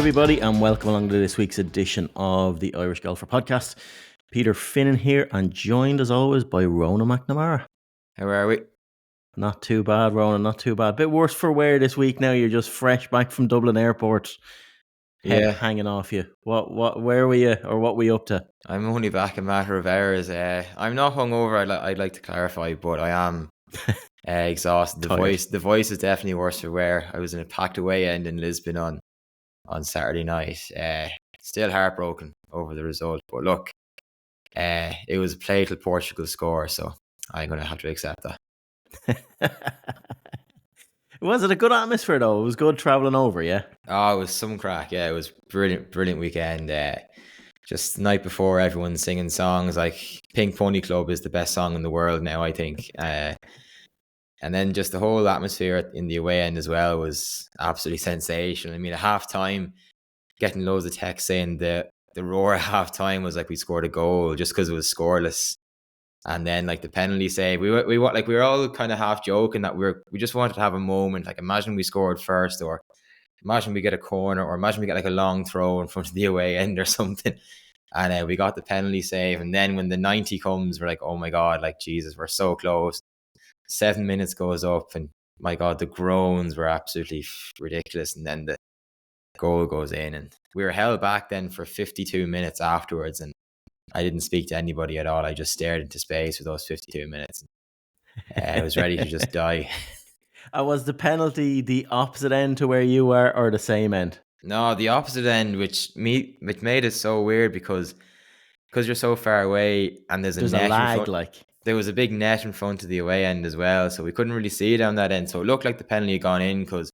everybody, and welcome along to this week's edition of the Irish Golfer Podcast. Peter Finnan here, and joined as always by Ronan McNamara. How are we? Not too bad, Ronan, not too bad. Bit worse for wear this week now. You're just fresh back from Dublin Airport. Head hanging off you. Where were you, or what were you up to? I'm only back a matter of hours. I'm not hungover, I'd like to clarify, but I am exhausted. The voice is definitely worse for wear. I was in a packed away end in Lisbon on Saturday night. Still heartbroken over the result, but look, it was a play till Portugal score, so I'm going to have to accept that. Was it a good atmosphere though? It was good travelling over, yeah? Oh, it was some crack, yeah. It was brilliant weekend. Just the night before, everyone singing songs like Pink Pony Club is the best song in the world now, I think. And then just the whole atmosphere in the away end as well was absolutely sensational. I mean, at half time, getting loads of texts saying the roar at half time was like we scored a goal just because it was scoreless. And then like the penalty save, we were all kind of half joking that we just wanted to have a moment. Like imagine we scored first, or imagine we get a corner, or imagine we get like a long throw in front of the away end or something. And we got the penalty save. And then when the 90 comes, we're like, oh my God, like Jesus, we're so close. 7 minutes goes up, and my God, the groans were absolutely ridiculous. And then the goal goes in, and we were held back then for 52 minutes afterwards. And I didn't speak to anybody at all. I just stared into space for those 52 minutes. I was ready to just die. Was the penalty the opposite end to where you were, or the same end? No, the opposite end, which made it so weird because you're so far away, and there's a lag. There was a big net in front of the away end as well, so we couldn't really see down that end. So it looked like the penalty had gone in because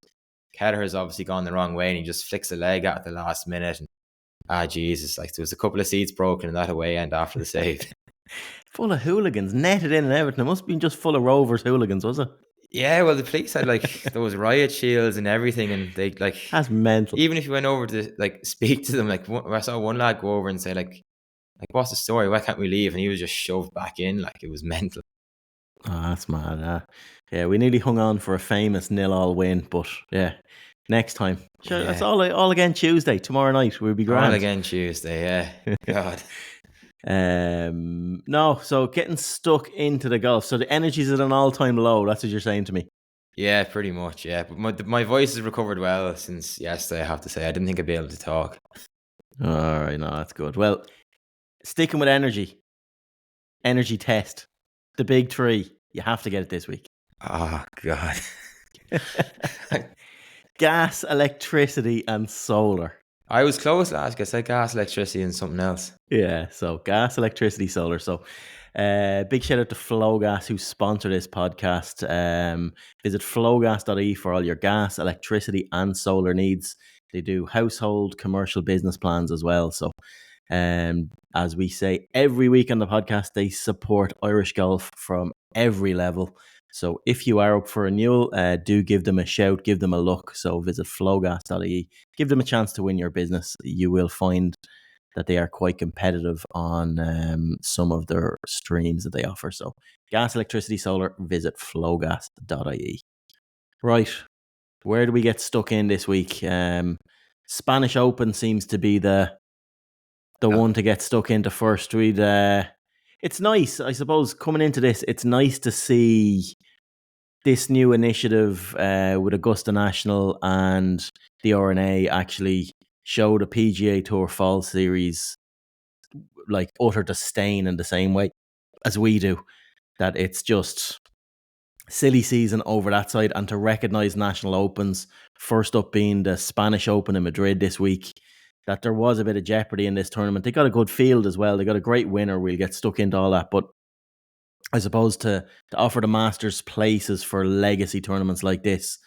Kelleher's obviously gone the wrong way, and he just flicks a leg out at the last minute. And Jesus, like there was a couple of seats broken in that away end after the save. Full of hooligans, netted in and everything. It must have been just full of Rovers hooligans, was it? Yeah, well, the police had like those riot shields and everything, and they like that's mental. Even if you went over to like speak to them, like I saw one lad go over and say like what's the story? Why can't we leave? And he was just shoved back in. Like it was mental. Oh, that's mad. Yeah, we nearly hung on for a famous 0-0 win, but yeah. Next time. Sure, that's all again Tuesday. Tomorrow night we'll be grand. All again Tuesday, yeah. God. No, so getting stuck into the golf. So the energy's at an all-time low. That's what you're saying to me. Yeah, pretty much, yeah. But my voice has recovered well since yesterday, I have to say. I didn't think I'd be able to talk. All right, no, that's good. Well, sticking with energy test. The big three. You have to get it this week. Oh, God. Gas, electricity, and solar. I was close last week. I said gas, electricity, and something else. Yeah, so gas, electricity, solar. So big shout out to Flowgas, who sponsor this podcast. Visit flowgas.ie for all your gas, electricity, and solar needs. They do household, commercial business plans as well. So as we say every week on the podcast, they support Irish golf from every level. So if you are up for renewal, do give them a shout, give them a look. So visit flowgas.ie, give them a chance to win your business. You will find that they are quite competitive on some of their streams that they offer. So gas, electricity, solar, visit flowgas.ie. Right, where do we get stuck in this week? Spanish Open seems to be the one to get stuck into first. It's nice, I suppose, coming into this, it's nice to see this new initiative with Augusta National and the RNA actually show the PGA Tour Fall Series like utter disdain in the same way as we do. That it's just silly season over that side, and to recognise National Opens, first up being the Spanish Open in Madrid this week, that there was a bit of jeopardy in this tournament. They got a good field as well. They got a great winner. We'll get stuck into all that. But I suppose to offer the Masters places for legacy tournaments like this,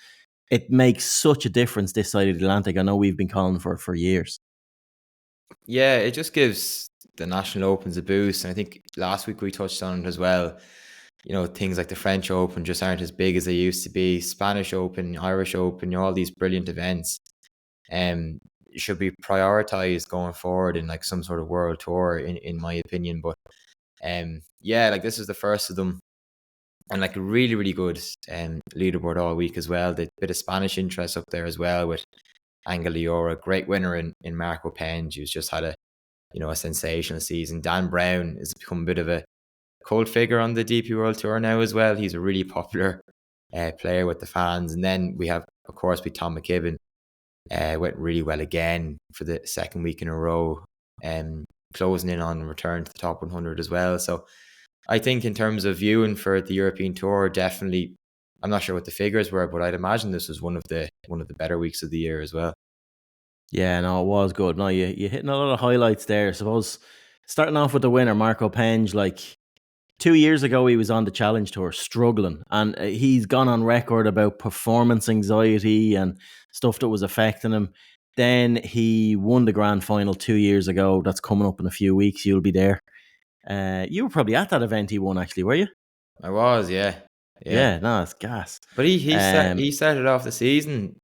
it makes such a difference this side of the Atlantic. I know we've been calling for years. Yeah, it just gives the National Opens a boost. And I think last week we touched on it as well. You know, things like the French Open just aren't as big as they used to be. Spanish Open, Irish Open, all these brilliant events. Should be prioritized going forward in like some sort of world tour, in my opinion. But like this is the first of them, and like a really, really good leaderboard all week as well. The bit of Spanish interest up there as well, with Angel Iora, great winner in Marco Penge, who's just had a sensational season. Dan Brown has become a bit of a cult figure on the DP World Tour now as well. He's a really popular player with the fans. And then we have, of course, Tom McKibbin. Went really well again for the second week in a row, closing in on return to the top 100 as well. So I think in terms of viewing for the European Tour, definitely, I'm not sure what the figures were, but I'd imagine this was one of the better weeks of the year as well. Yeah, no, it was good. No, you hitting a lot of highlights there. I suppose starting off with the winner, Marco Penge, like 2 years ago, he was on the Challenge Tour struggling, and he's gone on record about performance anxiety and stuff that was affecting him. Then he won the grand final 2 years ago. That's coming up in a few weeks. You'll be there. You were probably at that event he won, actually, were you? I was, yeah. Yeah, no, it's gas. But he started off the season,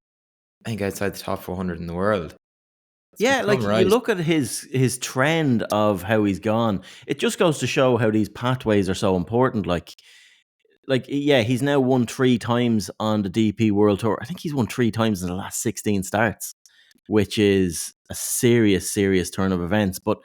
I think, outside the top 400 in the world. Yeah, like you look at his trend of how he's gone. It just goes to show how these pathways are so important. Like yeah, he's now won 3 times on the DP World Tour. I think he's won 3 times in the last 16 starts, which is a serious turn of events. But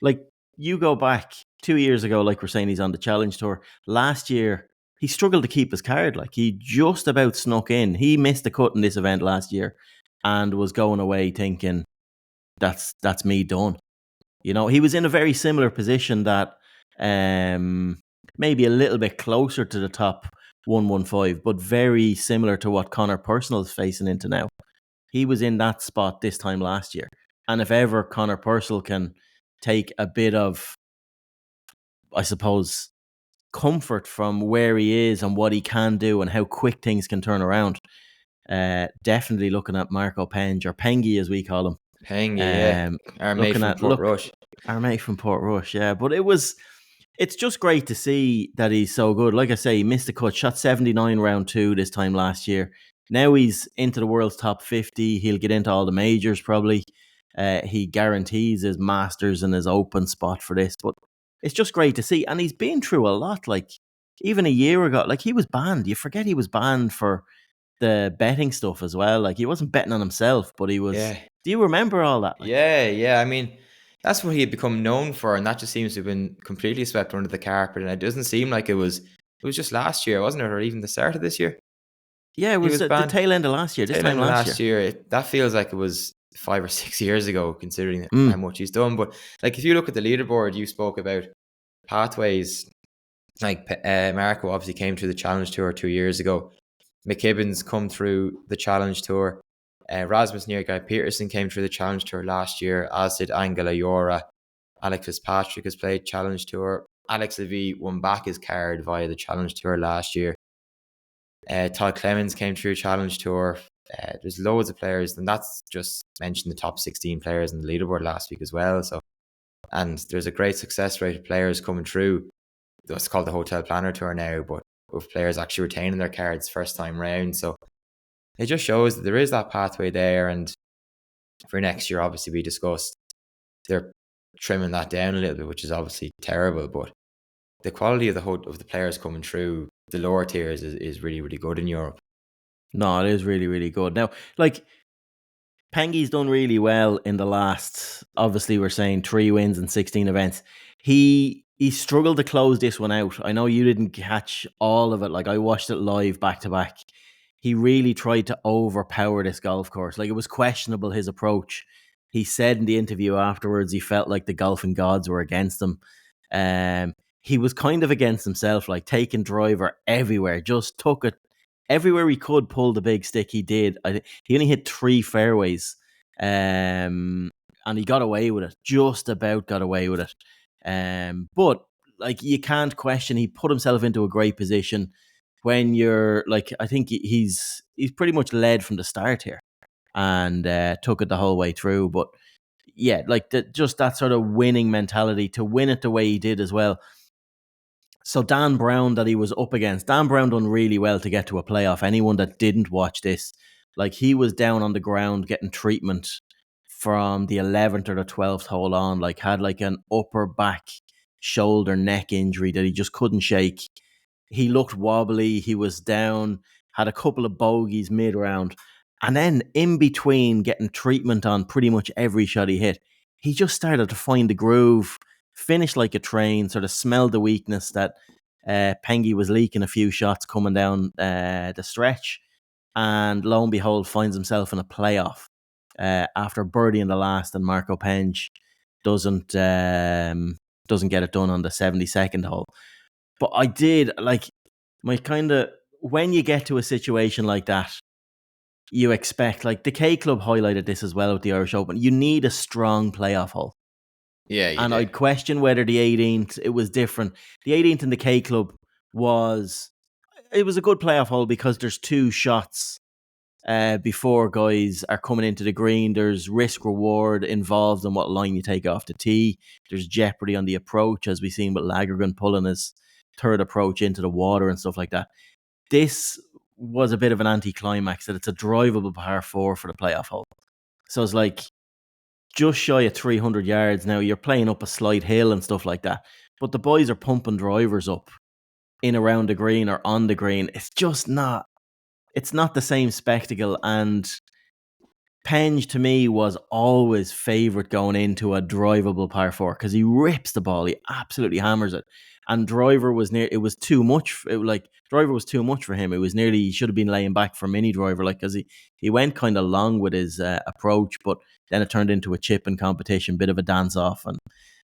like you go back 2 years ago, like we're saying, he's on the Challenge Tour. Last year, he struggled to keep his card. Like he just about snuck in. He missed the cut in this event last year and was going away thinking, that's me done. You know, he was in a very similar position that maybe a little bit closer to the top 115, but very similar to what Conor Purcell is facing into now. He was in that spot this time last year. And if ever Conor Purcell can take a bit of, I suppose, comfort from where he is and what he can do and how quick things can turn around, definitely looking at Marco Penge, or Penge as we call him. Penge, yeah. Our mate from Portrush. Our mate from Portrush, yeah. But it's just great to see that he's so good. Like I say, he missed the cut, shot 79 round 2 this time last year. Now he's into the world's top 50. He'll get into all the majors probably. He guarantees his Masters and his Open spot for this. But it's just great to see. And he's been through a lot. Like even a year ago, like he was banned. You forget he was banned for the betting stuff as well. Like he wasn't betting on himself, but he was. Yeah. Do you remember all that? Like, yeah. I mean, that's what he had become known for, and that just seems to have been completely swept under the carpet. And it doesn't seem like it was just last year, wasn't it, or even the start of this year? Yeah, it was the tail end of last year. This time last year. That feels like it was 5 or 6 years ago, considering how much he's done. But like, if you look at the leaderboard, you spoke about pathways. Like Marco obviously came through the Challenge Tour 2 years ago. McKibbin's come through the Challenge Tour. Rasmus Niergaard Peterson came through the Challenge Tour last year, as did Angel Iora. Alex Fitzpatrick has played Challenge Tour. Alex Levy won back his card via the Challenge Tour last year. Todd Clemens came through Challenge Tour. There's loads of players, and that's just mentioned the top 16 players in the leaderboard last week as well. So, and there's a great success rate of players coming through. It's called the Hotel Planner Tour now, but with players actually retaining their cards first time round. So it just shows that there is that pathway there. And for next year, obviously, we discussed they're trimming that down a little bit, which is obviously terrible. But the quality of the players coming through the lower tiers is really, really good in Europe. No, it is really, really good. Now, like, Penge's done really well in the last, obviously we're saying 3 wins and 16 events. He struggled to close this one out. I know you didn't catch all of it. Like, I watched it live back to back. He really tried to overpower this golf course. Like, it was questionable, his approach. He said in the interview afterwards he felt like the golfing gods were against him. He was kind of against himself, like taking driver everywhere, just took it everywhere he could, pull the big stick. He did. He only hit 3 fairways, and he got away with it. Just about got away with it. But like, you can't question, he put himself into a great position. When you're like, I think he's pretty much led from the start here, and took it the whole way through. But yeah, like just that sort of winning mentality to win it the way he did as well. So Dan Brown that he was up against, Dan Brown done really well to get to a playoff. Anyone that didn't watch this, like, he was down on the ground getting treatment from the 11th or the 12th hole on, like had like an upper back, shoulder, neck injury that he just couldn't shake. He looked wobbly. He was down, had a couple of bogeys mid-round, And then in between getting treatment on pretty much every shot he hit, he just started to find the groove, finish like a train, sort of smelled the weakness that Penge was leaking a few shots coming down the stretch. And lo and behold, finds himself in a playoff after birdie in the last, and Marco Penge doesn't get it done on the 72nd hole. But I did like my kind of when you get to a situation like that, you expect, like the K Club highlighted this as well with the Irish Open. You need a strong playoff hole. Yeah, you And do. I'd question whether the 18th it was different. The 18th in the K Club was a good playoff hole because there's two shots before guys are coming into the green. There's risk reward involved in what line you take off the tee. There's jeopardy on the approach, as we've seen with Lagergren pulling his third approach into the water and stuff like that. This was a bit of an anticlimax that it's a drivable par four for the playoff hole. So it's like just shy of 300 yards. Now you're playing up a slight hill and stuff like that, but the boys are pumping drivers up in around the green or on the green. It's not the same spectacle. And Penge to me was always favourite going into a drivable par four because he rips the ball, he absolutely hammers it. And Driver was it was too much. Driver was too much for him. It was nearly he should have been laying back for Mini Driver, like because he went kind of long with his approach, but then it turned into a chipping competition, bit of a dance off,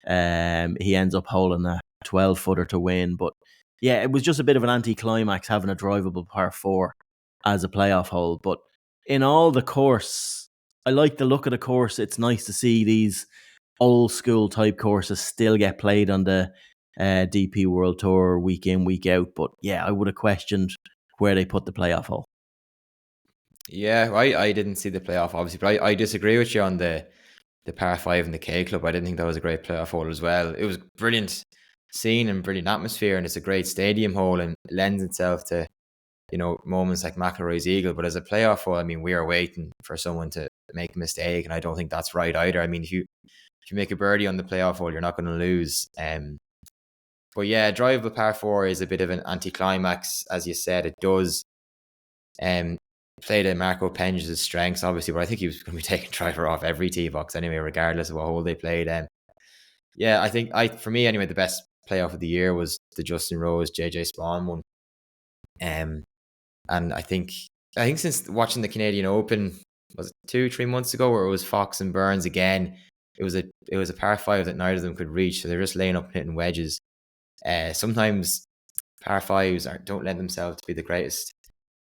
and he ends up holding a 12-footer to win. But yeah, it was just a bit of an anticlimax having a drivable par four as a playoff hole. But in all the course, I like the look of the course. It's nice to see these old school type courses still get played on the DP World Tour week in, week out. But yeah, I would have questioned where they put the playoff hole. Yeah, I didn't see the playoff, obviously, but I disagree with you on the par 5 in the K Club. I didn't think that was a great playoff hole as well. It was brilliant scene and brilliant atmosphere, and it's a great stadium hole and lends itself to, moments like McIlroy's Eagle. But as a playoff hole, I mean, we are waiting for someone to make a mistake, and I don't think that's right either. I mean, if you make a birdie on the playoff hole, you're not going to lose. But yeah, drivable par 4 is a bit of an anticlimax, as you said. It does play to Marco Penge's strengths, obviously, but I think he was going to be taking driver off every tee box anyway, regardless of what hole they played. Yeah, I think for me anyway, the best playoff of the year was the Justin Rose JJ Spawn one. And I think since watching the Canadian Open, was it 2-3 months ago, where it was Fox and Burns again, it was a par 5 that neither of them could reach, so they're just laying up and hitting wedges. Sometimes par 5s don't lend themselves to be the greatest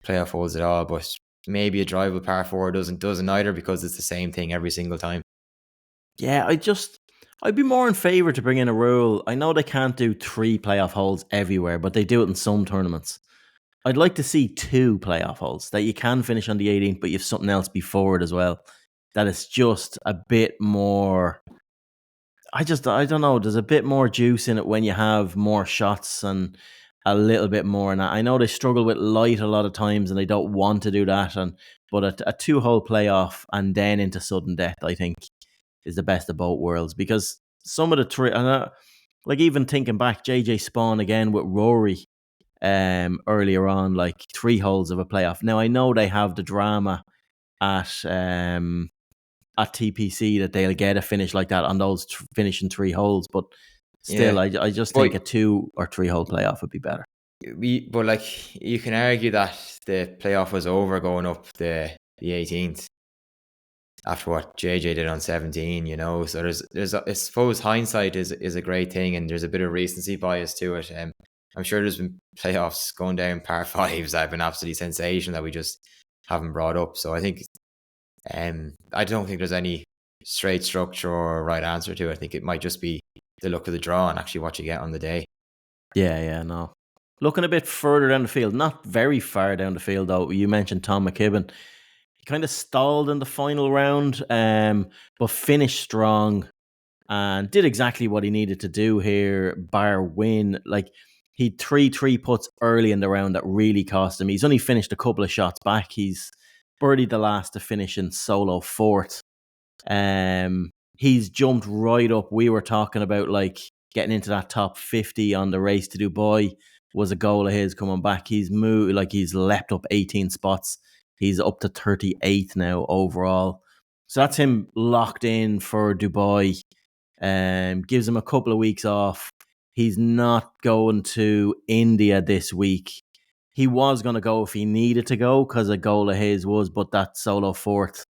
playoff holes at all, but maybe a drivable par 4 doesn't either, because it's the same thing every single time. Yeah, I'd be more in favour to bring in a rule. I know they can't do 3 playoff holes everywhere, but they do it in some tournaments. I'd like to see 2 playoff holes that you can finish on the 18th, but you have something else before it as well. That is just a bit more. I don't know. There's a bit more juice in it when you have more shots and a little bit more. And I know they struggle with light a lot of times, and they don't want to do that. But a 2-hole playoff and then into sudden death, I think, is the best of both worlds, because some of the three, like even thinking back, JJ Spawn again with Rory, earlier on, like 3 holes of a playoff. Now I know they have the drama at TPC that they'll get a finish like that on those finishing 3 holes, but still, yeah. I just think a 2 or 3 hole playoff would be better. But like, you can argue that the playoff was over going up the 18th after what JJ did on 17, so there's I suppose hindsight is a great thing, and there's a bit of recency bias to it. I'm sure there's been playoffs going down par 5s that have been absolutely sensational that we just haven't brought up. So I think I don't think there's any straight structure or right answer to it. I think it might just be the look of the draw and actually what you get on the day. Yeah, no. Looking a bit further down the field, not very far down the field though, you mentioned Tom McKibbin. He kind of stalled in the final round, but finished strong and did exactly what he needed to do here, bar win. Like, he 3 putts early in the round that really cost him. He's only finished a couple of shots back. He's birdied the last to finish in solo 4th. He's jumped right up. We were talking about like getting into that top 50 on the Race to Dubai was a goal of his coming back. He's moved, like he's leapt up 18 spots He's up to 38th now overall. So that's him locked in for Dubai. Gives him a couple of weeks off. He's not going to India this week. He was going to go if he needed to go because a goal of his was, but that solo fourth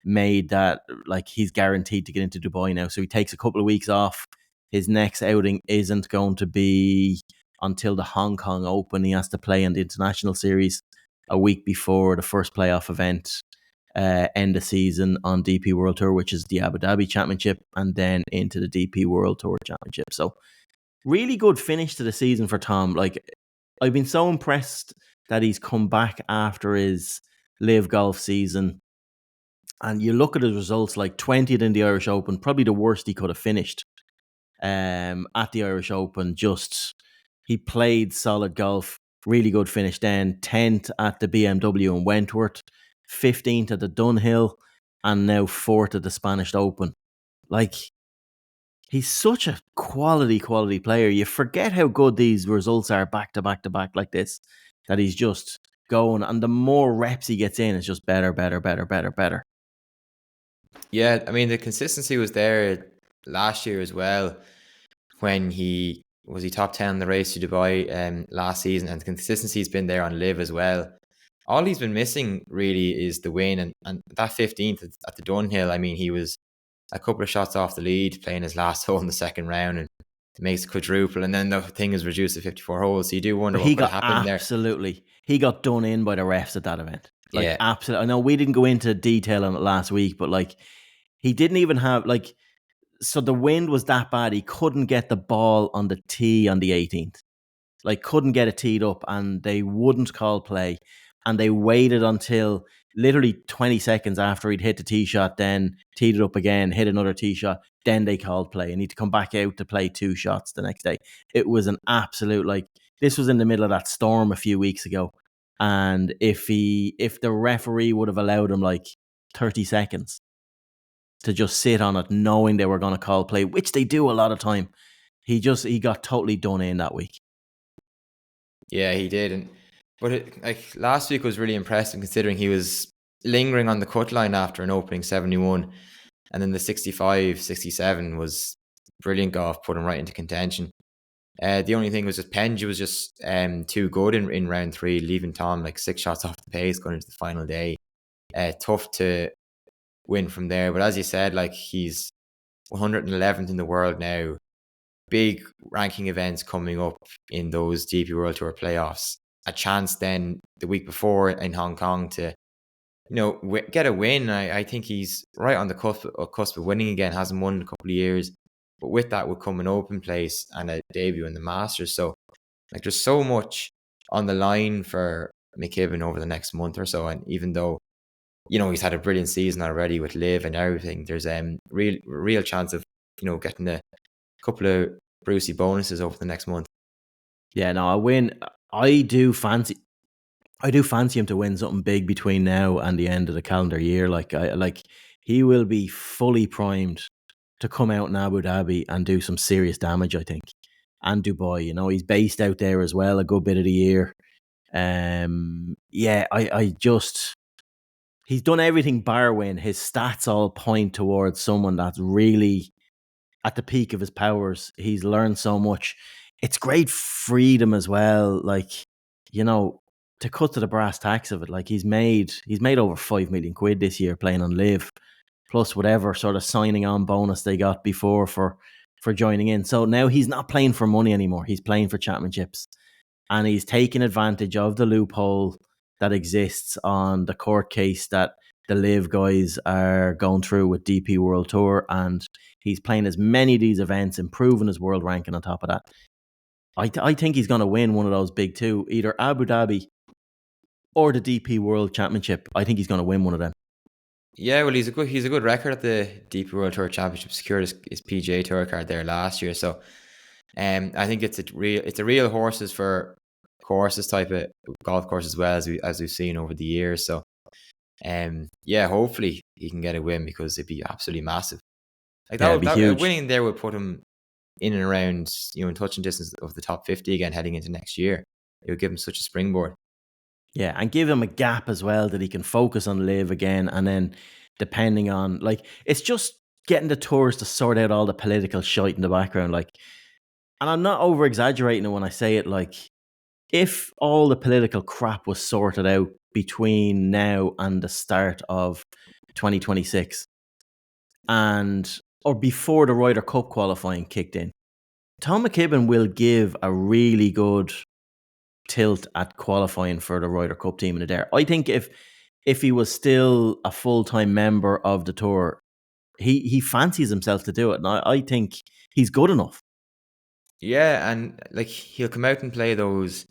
made that like he's guaranteed to get into Dubai now. So he takes a couple of weeks off. His next outing isn't going to be until the Hong Kong Open. He has to play in the international series a week before the first playoff event, end of season on DP World Tour, which is the Abu Dhabi Championship, and then into the DP World Tour Championship. So really good finish to the season for Tom. Like, I've been so impressed that he's come back after his live golf season. And you look at his results, like 20th in the Irish Open, probably the worst he could have finished at the Irish Open. Just, he played solid golf, really good finish then. 10th at the BMW in Wentworth, 15th at the Dunhill, and now 4th at the Spanish Open. Like, he's such a quality player. You forget how good these results are back to back to back like this, that he's just going. And the more reps he gets in, it's just better. Yeah, I mean, the consistency was there last year as well when he top 10 in the race to Dubai last season, and the consistency's been there on live as well. All he's been missing really is the win, and that 15th at the Dunhill, I mean, he was a couple of shots off the lead playing his last hole in the second round, and it makes a quadruple, and then the thing is reduced to 54 holes, so you do wonder what could have happened there. He got done in by the refs at that event. Like, Yeah. absolutely. I know we didn't go into detail on it last week, but like, he didn't even have, like, so the wind was that bad, he couldn't get the ball on the tee on the 18th. Like, couldn't get it teed up, and they wouldn't call play. And they waited until literally 20 seconds after he'd hit the tee shot, then teed it up again, hit another tee shot, then they called play, and he'd come back out to play 2 shots the next day. It was an absolute, like, this was in the middle of that storm a few weeks ago. And if the referee would have allowed him like 30 seconds to just sit on it, knowing they were going to call play, which they do a lot of time, he got totally done in that week. Yeah, he did. But last week was really impressive, considering he was lingering on the cut line after an opening 71, and then the 65, 67 was brilliant golf, put him right into contention. The only thing was that Penge was just too good in round 3, leaving Tom like 6 shots off the pace going into the final day. Tough to win from there, but as you said, like, he's 111th in the world now. Big ranking events coming up in those DP World Tour playoffs. A chance then the week before in Hong Kong to, get a win. I think he's right on the cusp of winning again. Hasn't won in a couple of years, but with that would come an Open place and a debut in the Masters. So, like, there's so much on the line for McKibbin over the next month or so. And even though, he's had a brilliant season already with live and everything, there's real chance of, getting a couple of Brucey bonuses over the next month. Yeah, no, I do fancy him to win something big between now and the end of the calendar year. Like, he will be fully primed to come out in Abu Dhabi and do some serious damage, I think. And Dubai, he's based out there as well a good bit of the year. He's done everything bar win. His stats all point towards someone that's really at the peak of his powers. He's learned so much. It's great freedom as well. Like, to cut to the brass tacks of it, like, he's made over 5 million quid this year playing on live, plus whatever sort of signing on bonus they got before for joining in. So now he's not playing for money anymore. He's playing for championships, and he's taking advantage of the loophole that exists on the court case that the live guys are going through with DP World Tour, and he's playing as many of these events, improving his world ranking on top of that. I think he's going to win one of those big two, either Abu Dhabi or the DP World Championship. I think he's going to win one of them. Yeah, well, he's a good record at the DP World Tour Championship. Secured his PGA Tour card there last year, so I think it's a real horses for courses type of golf course as well, as we've seen over the years. So, hopefully he can get a win, because it'd be absolutely massive. Like, that would be huge. Winning there would put him in and around, in touching distance of the top 50 again heading into next year. It would give him such a springboard. Yeah, and give him a gap as well that he can focus on live again, and then depending on like it's just getting the tours to sort out all the political shite in the background. Like, and I'm not over exaggerating it when I say it. Like, if all the political crap was sorted out between now and the start of 2026, and or before the Ryder Cup qualifying kicked in, Tom McKibbin will give a really good tilt at qualifying for the Ryder Cup team in the Dare. I think if he was still a full time member of the tour, he fancies himself to do it, and I think he's good enough. Yeah, and like he'll come out and play those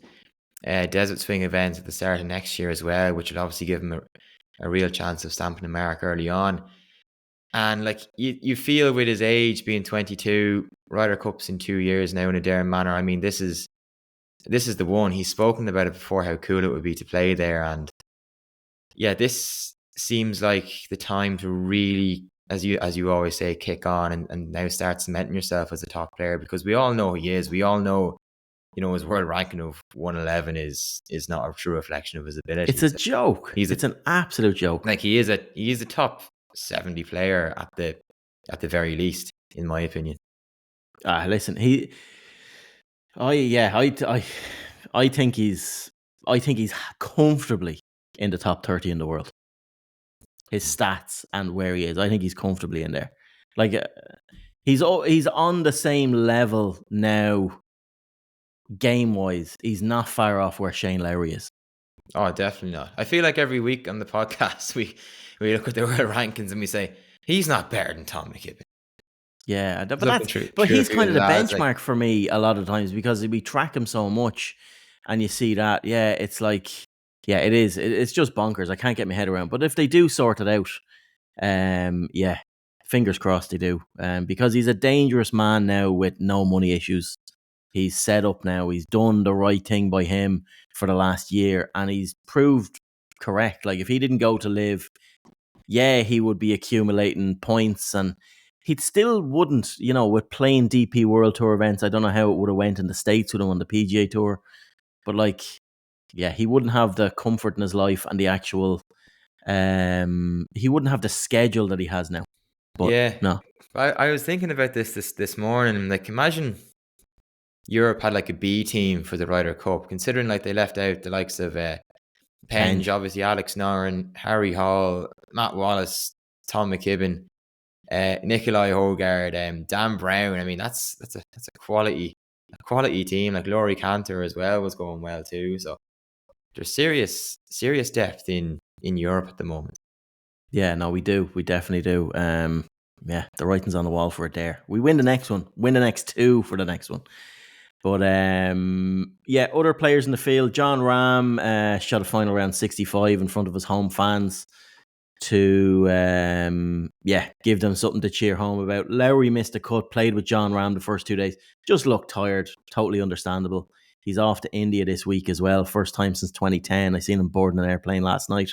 desert swing events at the start of next year as well, which will obviously give him a real chance of stamping a mark early on. And like you feel with his age being 22, Ryder Cups in 2 years now in a Darren Manor. I mean, this is the one. He's spoken about it before, how cool it would be to play there. And yeah, this seems like the time to really, as you always say, kick on and now start cementing yourself as a top player, because we all know he is. We all know, his world ranking of 111 is not a true reflection of his It's a abilities. joke. It's an absolute joke. Like he is a top 70 player at the very least, in my opinion. Listen, I think he's comfortably in the top 30 in the world. His stats and where he is, I think he's comfortably in there. Like he's on the same level now, game wise. He's not far off where Shane Lowry is. Oh, definitely not. I feel like every week on the podcast we look at the world rankings and we say he's not better than Tom McKibbin. Yeah, but he's kind of the benchmark for me a lot of times, because we track him so much, and you see that. Yeah, it's like, yeah, it is. It's just bonkers. I can't get my head around. But if they do sort it out, yeah, fingers crossed they do. Because he's a dangerous man now with no money issues. He's set up now. He's done the right thing by him for the last year, and he's proved correct. Like, if he didn't go to live, yeah, he would be accumulating points, and he still wouldn't, with playing DP World Tour events. I don't know how it would have went in the States with him on the PGA Tour, but like, yeah, he wouldn't have the comfort in his life and the actual, he wouldn't have the schedule that he has now. But yeah, no. I was thinking about this morning. Like, imagine Europe had like a B team for the Ryder Cup, considering like they left out the likes of Penge, obviously Alex Noren, Harry Hall, Matt Wallace, Tom McKibbin, Nikolai Hogard, Dan Brown. I mean, that's a quality team. Like Laurie Cantor as well was going well too. So there's serious depth in Europe at the moment. Yeah, no, we do. We definitely do. Yeah, the writing's on the wall for it there. We win the next one. Win the next two for the next one. But yeah, other players in the field. John Rahm shot a final round 65 in front of his home fans to give them something to cheer home about. Lowry missed a cut, played with John Rahm the first 2 days. Just looked tired. Totally understandable. He's off to India this week as well. First time since 2010. I seen him boarding an airplane last night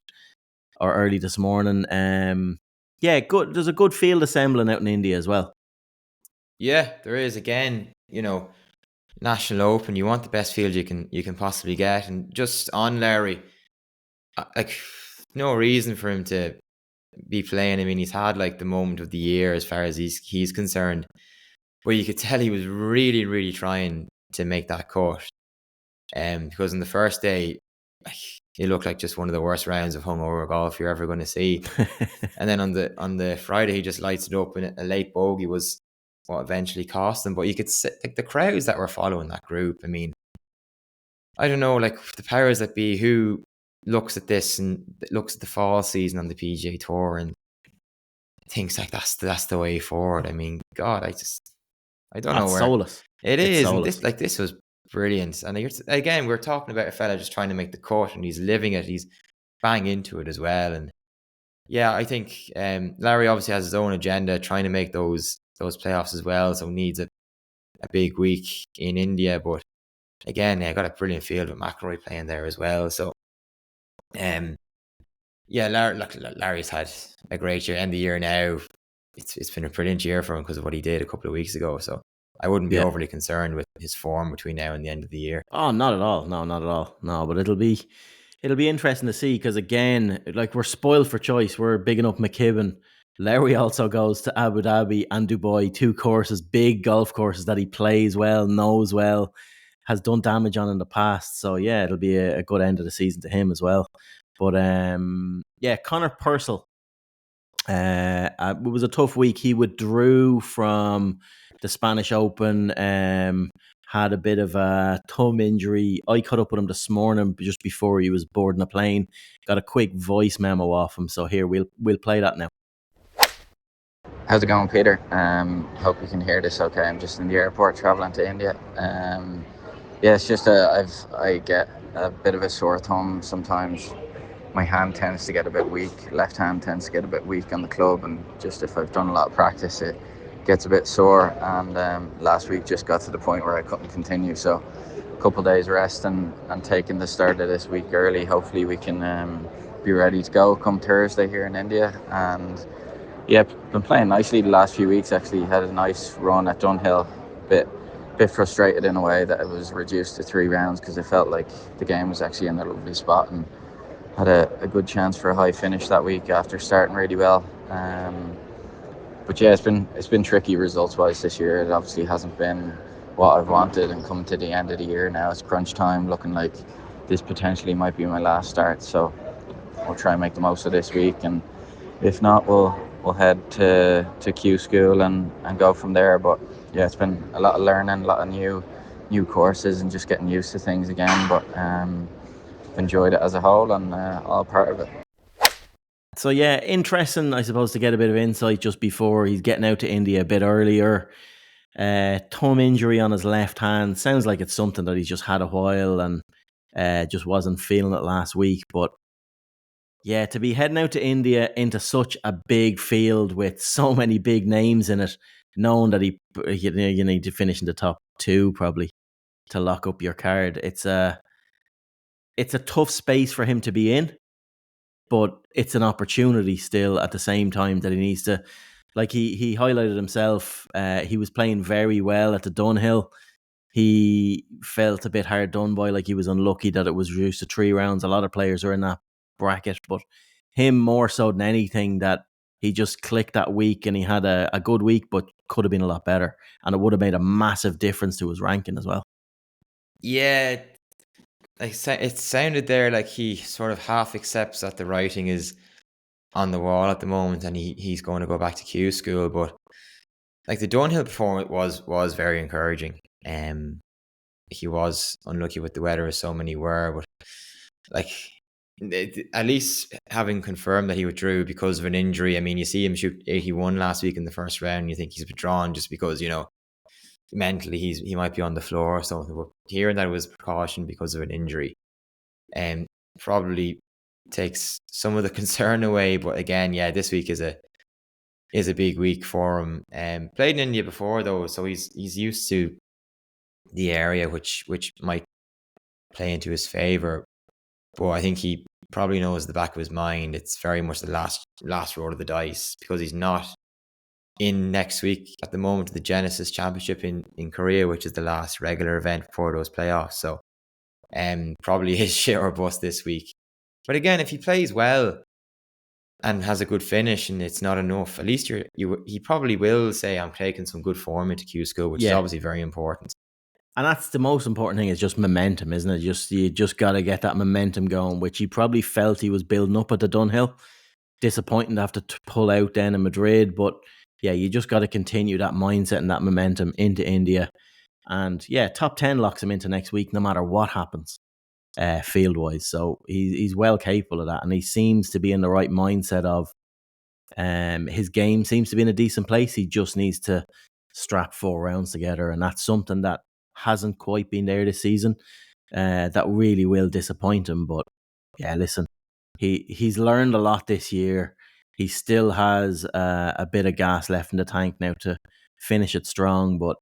or early this morning. Yeah, good. There's a good field assembling out in India as well. Yeah, there is. Again, National Open, you want the best field you can possibly get. And just on Larry, like, no reason for him to be playing. I mean, he's had like the moment of the year as far as he's concerned, but you could tell he was really, really trying to make that cut. Because on the first day, it looked like just one of the worst rounds of hungover golf you're ever going to see. And then on the Friday, he just lights it up, and a late bogey was what eventually cost him. But you could see like the crowds that were following that group. I mean, I don't know, like the powers that be, who looks at this and looks at the fall season on the PGA Tour and thinks like that's the way forward. I mean, God, I don't know where soulless. It is. And this was brilliant. And again, we're talking about a fella just trying to make the cut, and he's living it. He's bang into it as well. And yeah, I think Larry obviously has his own agenda, trying to make those playoffs as well. So needs a big week in India. But again, I got a brilliant field with McIlroy playing there as well. So yeah, Larry's had a great year. End the year now, it's been a brilliant year for him because of what he did a couple of weeks ago. So I wouldn't be overly concerned with his form between now and the end of the year. Oh, not at all. No, not at all. No, but it'll be it'll be interesting to see because, again, like, we're spoiled for choice. We're bigging up McKibbin. Lowry also goes to Abu Dhabi and Dubai, two courses, big golf courses that he plays well, knows well, has done damage on in the past. So yeah, it'll be a good end of the season to him as well. But yeah, Conor Purcell. It was a tough week. He withdrew from the Spanish Open. Had a bit of a thumb injury. I caught up with him this morning just before he was boarding a plane. Got a quick voice memo off him. So here we'll play that now. How's it going, Peter? Hope you can hear this okay. I'm just in the airport traveling to India. Yeah, it's just I get a bit of a sore thumb sometimes. My hand tends to get a bit weak. Left hand tends to get a bit weak on the club, and just if I've done a lot of practice, it gets a bit sore. And last week just got to the point where I couldn't continue. So a couple of days rest and taking the start of this week early. Hopefully we can be ready to go come Thursday here in India. And yeah, been playing nicely the last few weeks. Actually had a nice run at Dunhill. Bit frustrated in a way that it was reduced to 3 rounds because I felt like the game was actually in a lovely spot and had a good chance for a high finish that week after starting really well. But yeah, it's been tricky results wise this year. It obviously hasn't been what I've wanted, and coming to the end of the year now, it's crunch time, looking like this potentially might be my last start. So I'll try and make the most of this week, and if not, we'll head to Q school and go from there. But yeah, it's been a lot of learning, a lot of new courses, and just getting used to things again. But enjoyed it as a whole, and all part of it. So yeah, interesting, I suppose, to get a bit of insight just before he's getting out to India a bit earlier. Thumb injury on his left hand. Sounds like it's something that he's just had a while and just wasn't feeling it last week. But yeah, to be heading out to India into such a big field with so many big names in it, knowing that you need to finish in the top 2 probably to lock up your card. It's a tough space for him to be in, but it's an opportunity still at the same time that he needs to, like he highlighted himself, he was playing very well at the Dunhill. He felt a bit hard done by, like he was unlucky that it was reduced to 3 rounds. A lot of players are in that bracket, but him more so than anything, that he just clicked that week and he had a good week, but could have been a lot better, and it would have made a massive difference to his ranking as well. Yeah, it sounded there like he sort of half accepts that the writing is on the wall at the moment, and he's going to go back to Q school. But like the Dunhill performance was very encouraging. He was unlucky with the weather, as so many were, but like at least having confirmed that he withdrew because of an injury. I mean, you see him shoot 81 last week in the first round, and you think he's withdrawn just because, mentally he might be on the floor or something. But hearing that it was precaution because of an injury, probably takes some of the concern away. But again, yeah, this week is a big week for him. Played in India before though, so he's used to the area, which might play into his favor. But I think he probably knows at the back of his mind it's very much the last roll of the dice, because he's not in next week at the moment, the Genesis Championship in Korea, which is the last regular event before those playoffs. So probably his shit or bust this week. But again, if he plays well and has a good finish and it's not enough, at least he probably will say, I'm taking some good form into Q school, which is obviously very important. And that's the most important thing, is just momentum, isn't it? You just got to get that momentum going, which he probably felt he was building up at the Dunhill. Disappointing to have to pull out then in Madrid, but yeah, you just got to continue that mindset and that momentum into India. And yeah, top 10 locks him into next week, no matter what happens field-wise. So he's well capable of that, and he seems to be in the right mindset of his game seems to be in a decent place. He just needs to strap 4 rounds together, and that's something that hasn't quite been there this season. That really will disappoint him. But yeah, listen, he's learned a lot this year. He still has a bit of gas left in the tank now to finish it strong. But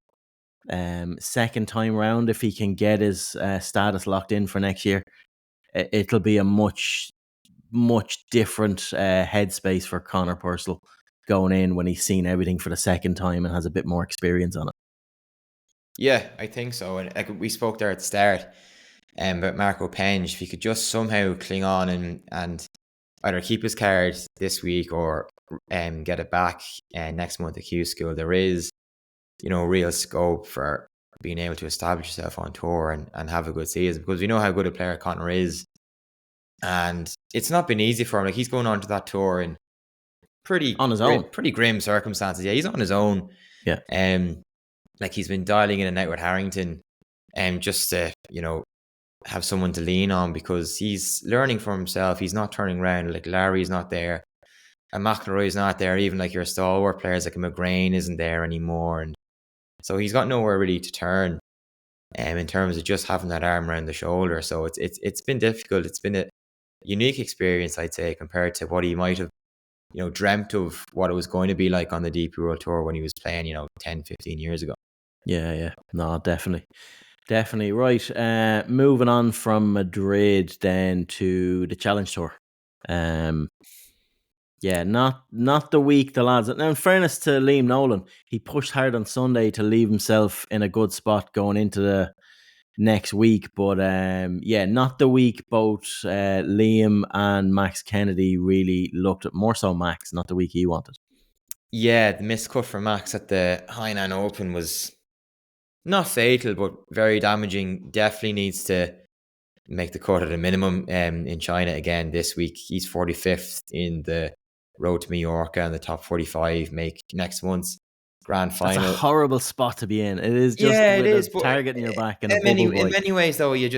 second time round, if he can get his status locked in for next year, it'll be a much different headspace for Conor Purcell going in when he's seen everything for the second time and has a bit more experience on it. Yeah, I think so. And like we spoke there at the start, But Marco Penge, if he could just somehow cling on and either keep his card this week or get it back next month at Q School, there is, real scope for being able to establish yourself on tour and have a good season, because we know how good a player Conor is. And it's not been easy for him. Like, he's going on to that tour in on his own, pretty grim circumstances. Yeah, he's on his own. Yeah. Like, he's been dialing in and out with Harrington, just to, have someone to lean on, because he's learning for himself. He's not turning around. Like, Larry's not there, and McIlroy's not there. Even like your stalwart players like McGrain isn't there anymore, and so he's got nowhere really to turn. In terms of just having that arm around the shoulder, so it's been difficult. It's been a unique experience, I'd say, compared to what he might have, dreamt of what it was going to be like on the DP World Tour when he was playing, 10, 15 years ago. Yeah. No, definitely. Right. Moving on from Madrid then to the Challenge Tour. Not the week the lads. Now, in fairness to Liam Nolan, he pushed hard on Sunday to leave himself in a good spot going into the next week. But not the week both Liam and Max Kennedy really looked at. More so Max, not the week he wanted. Yeah, the missed cut for Max at the Hainan Open was not fatal, but very damaging. Definitely needs to make the cut at a minimum in China again this week. He's 45th in the road to Mallorca, and the top 45 make next month's grand final. That's a horrible spot to be in. It is just with a target in your back and a bubble boy. In many ways, though, you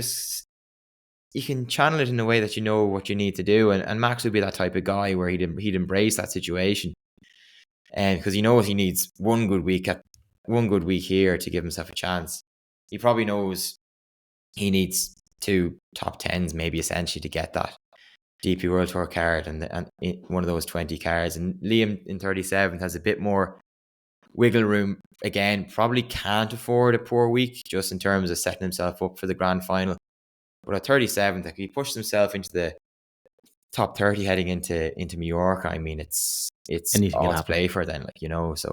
can channel it in a way that you know what you need to do, and Max would be that type of guy where he'd embrace that situation, and because he knows he needs one good week here to give himself a chance. He probably knows he needs 2 top 10s, maybe, essentially, to get that DP World Tour card and one of those 20 cards. And Liam in 37th has a bit more wiggle room. Again, probably can't afford a poor week just in terms of setting himself up for the grand final. But at 37th, like, he pushed himself into the top 30 heading into Mallorca. I mean, it's all to play for then, so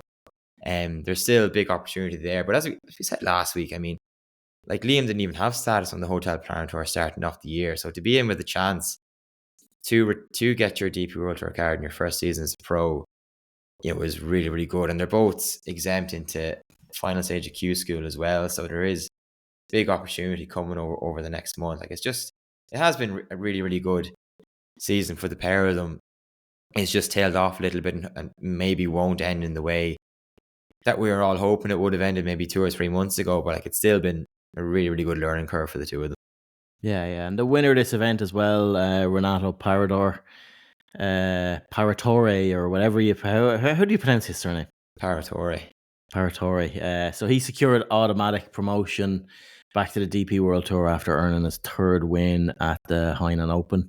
there's still a big opportunity there. But as we said last week, I mean, like, Liam didn't even have status on the Hotel Plan Tour starting off the year. So to be in with a chance to get your DP World Tour card in your first season as a pro, it was really, really good. And they're both exempt into final stage of Q School as well. So there is big opportunity coming over the next month. Like, it has been a really, really good season for the pair of them. It's just tailed off a little bit and maybe won't end in the way that we were all hoping it would have ended maybe 2 or 3 months ago. But like, it's still been a really, really good learning curve for the two of them. Yeah. And the winner of this event as well, Renato Paratore, or whatever how do you pronounce his surname? Paratore. So he secured automatic promotion back to the DP World Tour after earning his 3rd win at the Hainan Open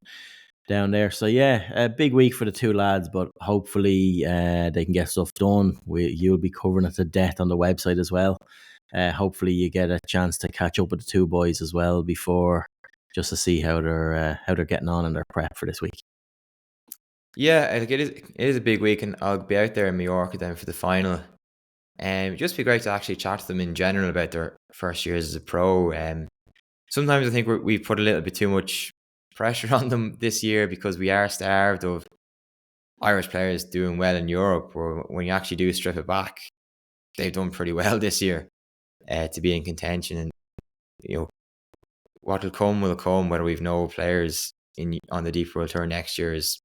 down there. So a big week for the two lads, but hopefully they can get stuff done. You'll be covering it to death on the website as well. Hopefully you get a chance to catch up with the two boys as well before, just to see how they're getting on in their prep for this week. Yeah, it is a big week, and I'll be out there in Mallorca then for the final. It'd just be great to actually chat to them in general about their first years as a pro. Sometimes I think we put a little bit too much pressure on them this year because we are starved of Irish players doing well in Europe, or when you actually do strip it back, they've done pretty well this year to be in contention. And what will come, whether we've no players on the DP World Tour next year is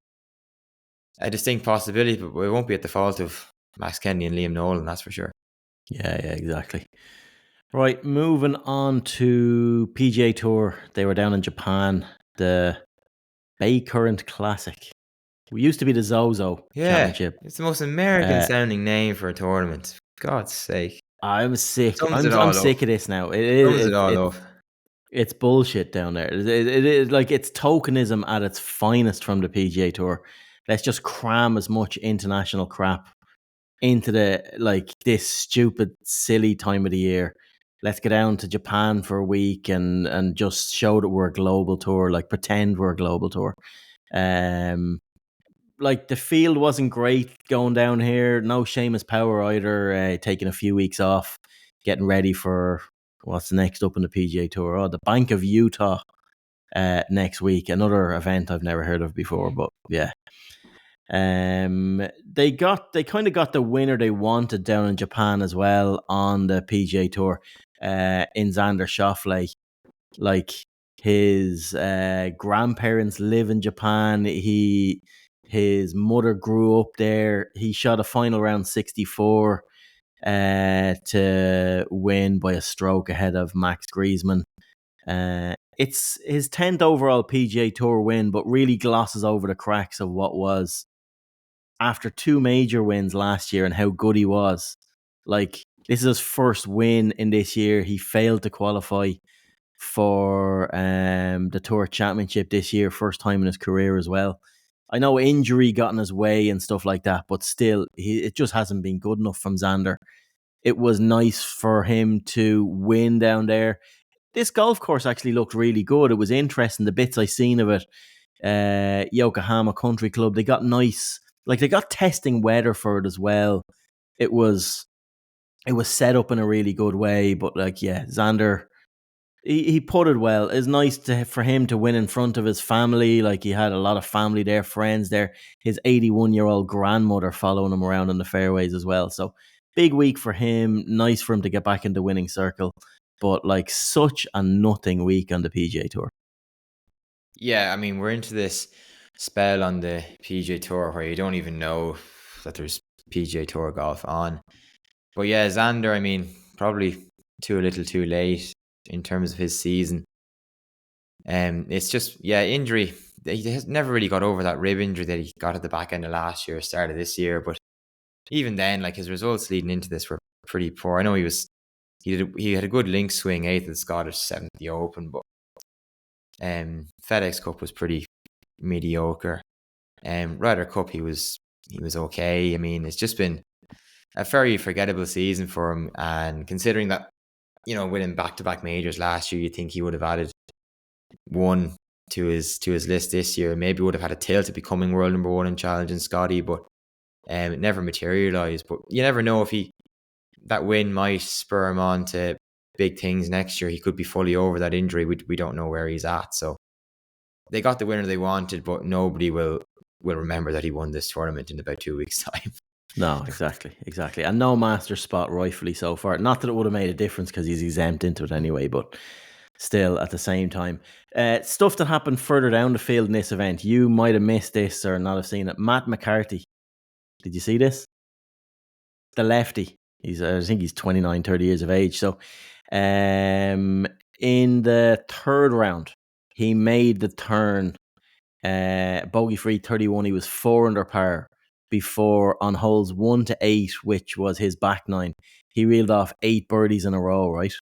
a distinct possibility, but we won't be at the fault of Max Kennedy and Liam Nolan, that's for sure. Yeah, exactly. Right, moving on to PGA Tour. They were down in Japan, the Bay Current Classic. We used to be the Zozo Championship. It's the most American sounding name for a tournament. For God's sake. I'm sick. I'm sick of this now. It's bullshit down there. It is like, it's tokenism at its finest from the PGA Tour. Let's just cram as much international crap into this stupid, silly time of the year. Let's get down to Japan for a week and just show that we're a global tour, like pretend we're a global tour. The field wasn't great going down here. No Seamus Power either, taking a few weeks off, getting ready for what's next up in the PGA Tour? Oh, the Bank of Utah next week. Another event I've never heard of before, but yeah. They kind of got the winner they wanted down in Japan as well on the PGA Tour. In Xander Schauffele, like his grandparents live in Japan. His mother grew up there. He shot a final round 64 to win by a stroke ahead of Max Griezmann. It's his 10th overall PGA Tour win, but really glosses over the cracks of what was after 2 major wins last year and how good he was. Like, this is his first win in this year. He failed to qualify for the Tour Championship this year, first time in his career as well. I know injury got in his way and stuff like that, but still, it just hasn't been good enough from Xander. It was nice for him to win down there. This golf course actually looked really good. It was interesting, the bits I seen of it. Yokohama Country Club, they got nice, like they got testing weather for it as well. It was set up in a really good way, but like, yeah, Xander, he put it well. It's nice for him to win in front of his family. Like, he had a lot of family there, friends there. His 81-year-old grandmother following him around on the fairways as well. So big week for him. Nice for him to get back in the winning circle. But like, such a nothing week on the PGA Tour. Yeah, I mean, we're into this spell on the PGA Tour where you don't even know that there's PGA Tour golf on. But yeah, Xander, I mean, probably a little too late in terms of his season. It's just, yeah, injury. He has never really got over that rib injury that he got at the back end of last year, start of this year. But even then, like, his results leading into this were pretty poor. I know he had a good link swing, 8th at the Scottish, 7th at the Open, but FedEx Cup was pretty mediocre. Ryder Cup, he was okay. I mean, it's just been a very forgettable season for him. And considering that, you know, winning back-to-back majors last year, you'd think he would have added one to his list this year. Maybe would have had a tilt at becoming world number one and challenging Scotty, but it never materialised. But you never know, if that win might spur him on to big things next year. He could be fully over that injury. We don't know where he's at. So they got the winner they wanted, but nobody will remember that he won this tournament in about 2 weeks' time. No, exactly. And no master spot, rightfully so far. Not that it would have made a difference because he's exempt into it anyway, but still, at the same time. Stuff that happened further down the field in this event. You might have missed this or not have seen it. Matt McCarthy. Did you see this? The lefty. I think he's 29, 30 years of age. So in the third round, he made the turn. Bogey free 31. He was 4 under par before on holes 1 to 8, which was his back nine. He reeled off 8 birdies in a row, right?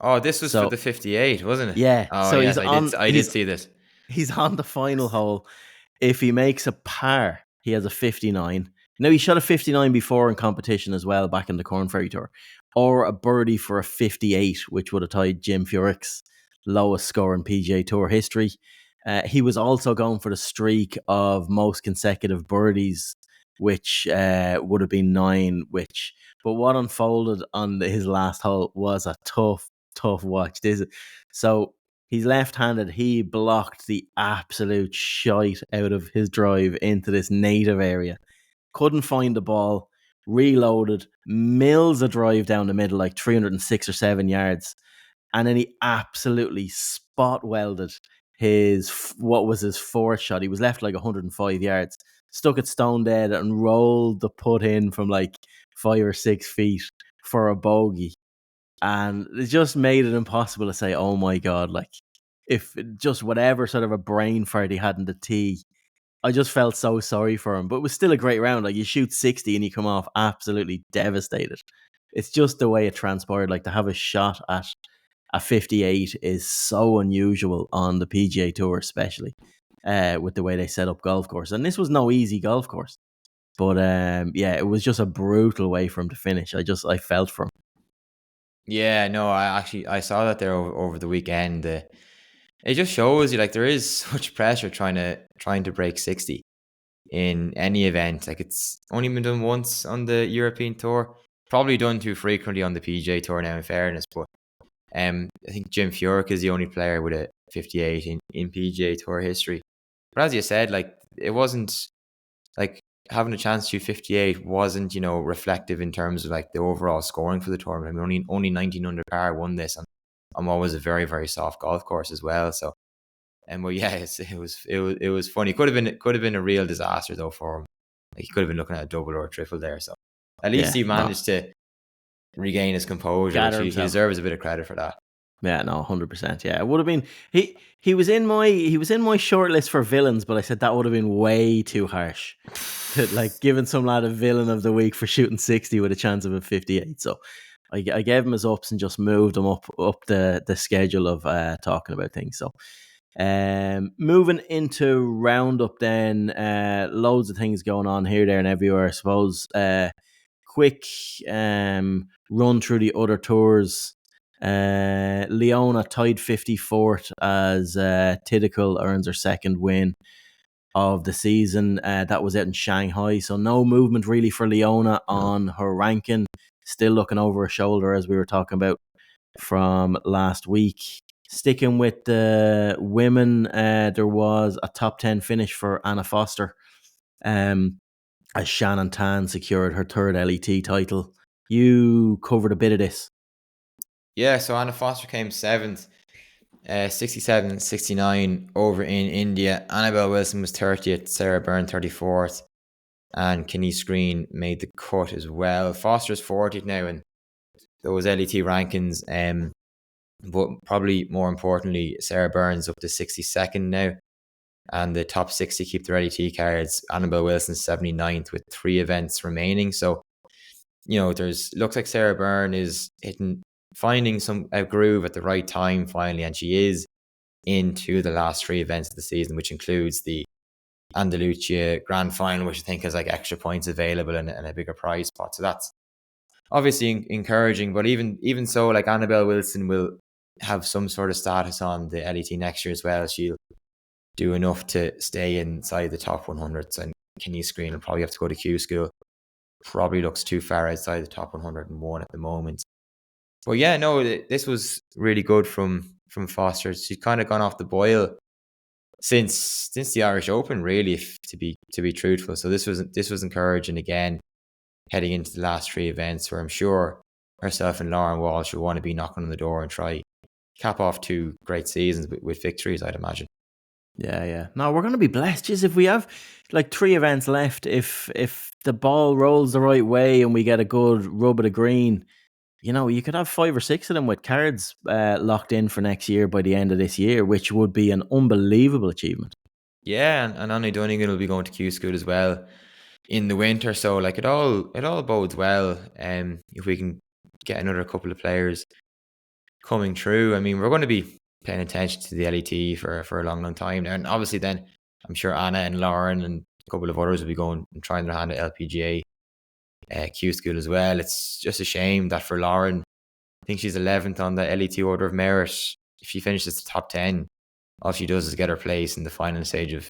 Oh, this was for the 58, wasn't it? Yeah. Oh, so yes, I did see this. He's on the final hole. If he makes a par, he has a 59. Now, he shot a 59 before in competition as well, back in the Corn Ferry Tour. Or a birdie for a 58, which would have tied Jim Furyk's lowest score in PGA Tour history. He was also going for the streak of most consecutive birdies, which would have been 9. But what unfolded on his last hole was a tough watch. So he's left-handed. He blocked the absolute shite out of his drive into this native area. Couldn't find the ball. Reloaded. Mills a drive down the middle, like 306 or 7 yards. And then he absolutely spot welded his 4th shot. He was left like 105 yards. Stuck it stone dead and rolled the putt in from like 5 or 6 feet for a bogey. And it just made it impossible to say, oh my God, like, if just whatever sort of a brain fart he had in the tee. I just felt so sorry for him. But it was still a great round. Like, you shoot 60 and you come off absolutely devastated. It's just the way it transpired. Like, to have a shot at a 58 is so unusual on the PGA Tour, especially with the way they set up golf course. And this was no easy golf course. But yeah, it was just a brutal way for him to finish. I felt for him. Yeah, no, I saw that there over the weekend. It just shows you, like, there is such pressure trying to break 60 in any event. Like, it's only been done once on the European Tour, probably done too frequently on the PGA Tour now, in fairness. But I think Jim Furyk is the only player with a 58 in PGA Tour history. But as you said, like, it wasn't like having a chance to shoot 58 wasn't, reflective in terms of like the overall scoring for the tournament. I mean, only 19 under par won this, and I'm always a very, very soft golf course as well. So, and well, yeah, it was funny. Could have been a real disaster though for him. Like, he could have been looking at a double or a triple there. So at least he managed to regain his composure. He deserves a bit of credit for that. Yeah, no, 100%. Yeah, it would have been he was in my short list for villains, but I said that would have been way too harsh. Like, giving some lad a villain of the week for shooting 60 with a chance of a 58. So I gave him his ups and just moved him up the schedule of talking about things. So moving into roundup then, loads of things going on here, there and everywhere, I suppose. Quick run through the other tours. Leona tied 54th as Tidikul earns her second win of the season. That was out in Shanghai, so no movement really for Leona on her ranking. Still looking over her shoulder, as we were talking about from last week. Sticking with the women, there was a top 10 finish for Anna Foster, as Shannon Tan secured her third LET title. You covered a bit of this. Yeah, so Anna Foster came 7th, 67-69 over in India. Annabelle Wilson was 30th, Sarah Byrne 34th, and Kenise Green made the cut as well. Foster's 40th now in those LET rankings, but probably more importantly, Sarah Byrne's up to 62nd now, and the top 60 keep their LET cards. Annabelle Wilson's 79th with 3 events remaining. So, looks like Sarah Byrne is finding a groove at the right time finally, and she is into the last 3 events of the season, which includes the Andalusia Grand Final, which I think has like extra points available and a bigger prize pot. So that's obviously encouraging. But even so, like, Annabelle Wilson will have some sort of status on the LET next year as well. She'll do enough to stay inside the top 100s, and Kenise Green will probably have to go to Q school. Probably looks too far outside the top 101 at the moment. But yeah, no, this was really good from Foster. She's kind of gone off the boil since the Irish Open, really, to be truthful. So this was encouraging again, heading into the last 3 events, where I'm sure herself and Lauren Walsh will want to be knocking on the door and try cap off 2 great seasons with victories, I'd imagine. Yeah. No, we're going to be blessed. Just if we have like 3 events left, if the ball rolls the right way and we get a good rub of the green, you could have 5 or 6 of them with cards locked in for next year by the end of this year, which would be an unbelievable achievement. Yeah, and Annie Dunnigan will be going to Q School as well in the winter. So like, it all bodes well. If we can get another couple of players coming through, I mean, we're going to be paying attention to the LET for a long, long time now. And obviously then I'm sure Anna and Lauren and a couple of others will be going and trying their hand at LPGA Q School as well. It's just a shame that for Lauren, I think she's 11th on the LET order of merit. If she finishes the top 10, all she does is get her place in the final stage of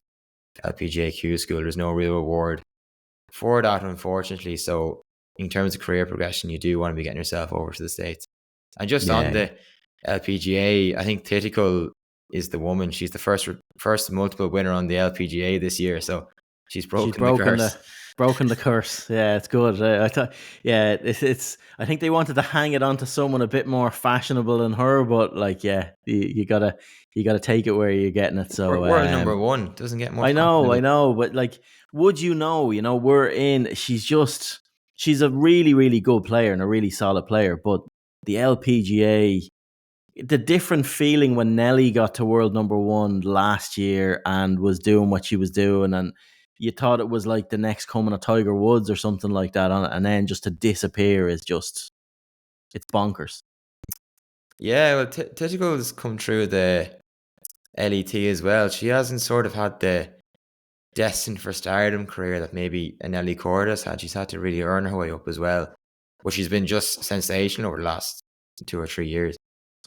LPGA Q School. There's no real reward for that, unfortunately. So in terms of career progression, you do want to be getting yourself over to the States. And just on the LPGA, I think Tidikul is the woman. She's the first multiple winner on the LPGA this year. So she's broken the curse. Broken the curse. Yeah, it's good. I thought, yeah, it's. I think they wanted to hang it onto someone a bit more fashionable than her, but like, yeah, you gotta take it where you're getting it. So we're number 1. Doesn't get more. I know, but like, would you know? We're in. She's a really, really good player and a really solid player, but the LPGA. The different feeling when Nelly got to world number 1 last year and was doing what she was doing, and you thought it was like the next coming of Tiger Woods or something like that, and then just to disappear is just, it's bonkers. Yeah, well, Tidikul has come through the LET as well. She hasn't sort of had the destined for stardom career that maybe a Nelly Cordes had. She's had to really earn her way up as well, but she's been just sensational over the last 2 or 3 years.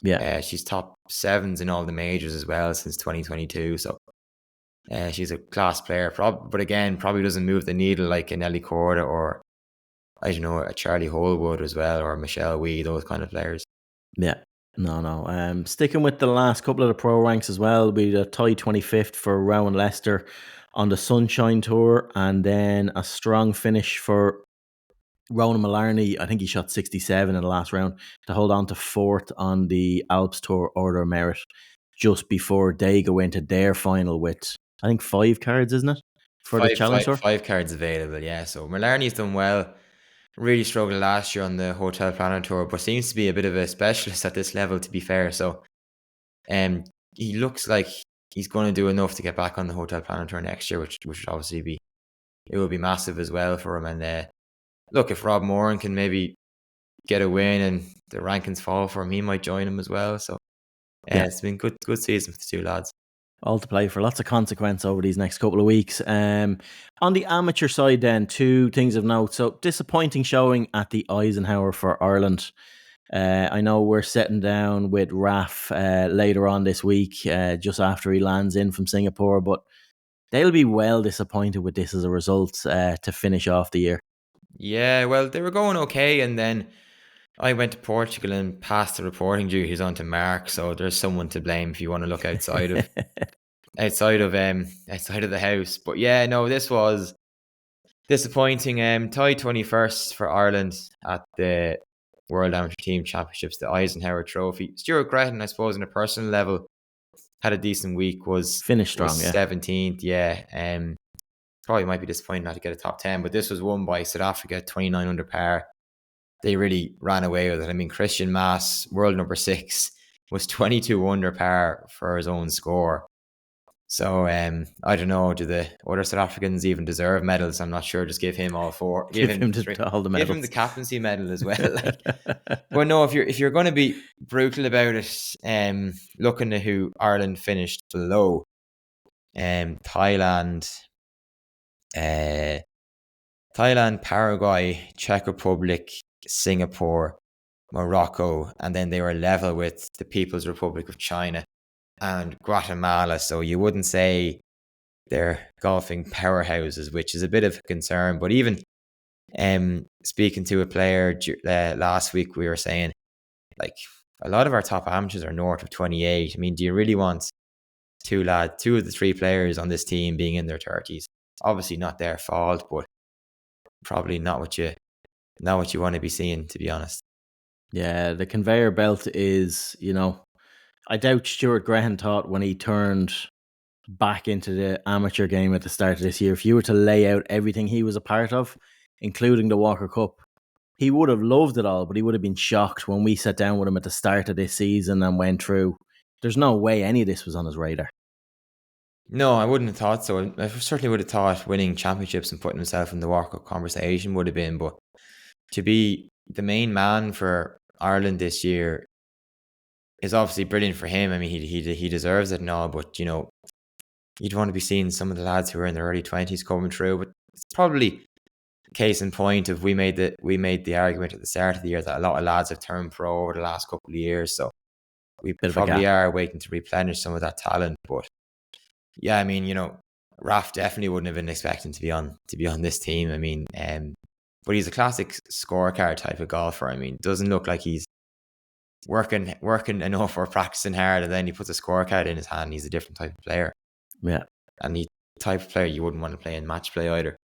Yeah, she's top 7s in all the majors as well since 2022. So she's a class player, but again, probably doesn't move the needle like a Nelly Corda or, I don't know, a Charlie Holwood as well, or Michelle Wee, those kind of players. Yeah. No. Sticking with the last couple of the pro ranks as well, we had a tie 25th for Rowan Leicester on the Sunshine Tour, and then a strong finish for Ronan Malarney. I think he shot 67 in the last round to hold on to fourth on the Alps Tour Order of Merit just before they go into their final with, I think, 5 cards, isn't it? For the Challenge Tour? 5 cards available, yeah. So Malarney's done well. Really struggled last year on the Hotel Planner Tour, but seems to be a bit of a specialist at this level, to be fair. So he looks like he's going to do enough to get back on the Hotel Planner Tour next year, which would obviously will be massive as well for him. And look, if Rob Moran can maybe get a win and the rankings fall for him, he might join him as well. So it's been good season for the two lads. All to play for, lots of consequence over these next couple of weeks. On the amateur side then, 2 things of note. So disappointing showing at the Eisenhower for Ireland. I know we're sitting down with Raf later on this week, just after he lands in from Singapore, but they'll be well disappointed with this as a result to finish off the year. Yeah, well, they were going okay, and then I went to Portugal and passed the reporting duties on to Mark, so there's someone to blame if you want to look outside of outside of the house. But yeah, no, this was disappointing. Tied 21st for Ireland at the World Amateur Team Championships, the Eisenhower Trophy. Stuart Gretton, I suppose, on a personal level, had a decent week. Finished strong, 17th, yeah. Probably might be disappointed not to get a top 10, but this was won by South Africa, 29 under par. They really ran away with it. I mean, Christian Maas, world number 6, was 22 under par for his own score. So I don't know, do the other South Africans even deserve medals? I'm not sure. Just give him all 4. Give him all the medals. Give him the captaincy medal as well. But no, if you're going to be brutal about it, looking at who Ireland finished below, Thailand, Paraguay, Czech Republic, Singapore, Morocco, and then they were level with the People's Republic of China and Guatemala. So you wouldn't say they're golfing powerhouses, which is a bit of a concern. But even speaking to a player last week, we were saying, like, a lot of our top amateurs are north of 28. I mean, do you really want 2 of the 3 players on this team being in their 30s? Obviously not their fault, but probably not what you want to be seeing, to be honest. Yeah, the conveyor belt is, I doubt Stuart Graham thought when he turned back into the amateur game at the start of this year, if you were to lay out everything he was a part of, including the Walker Cup, he would have loved it all, but he would have been shocked when we sat down with him at the start of this season and went through. There's no way any of this was on his radar. No, I wouldn't have thought so. I certainly would have thought winning championships and putting himself in the Walker Cup conversation would have been, but to be the main man for Ireland this year is obviously brilliant for him. I mean, he deserves it and all, but you'd want to be seeing some of the lads who are in their early 20s coming through. But it's probably case in point of we made the argument at the start of the year that a lot of lads have turned pro over the last couple of years, so we probably are waiting to replenish some of that talent. But yeah, I mean, Raf definitely wouldn't have been expecting to be on this team. I mean, but he's a classic scorecard type of golfer. I mean, doesn't look like he's working enough or practicing hard, and then he puts a scorecard in his hand. He's a different type of player. Yeah, and he's the type of player you wouldn't want to play in match play either.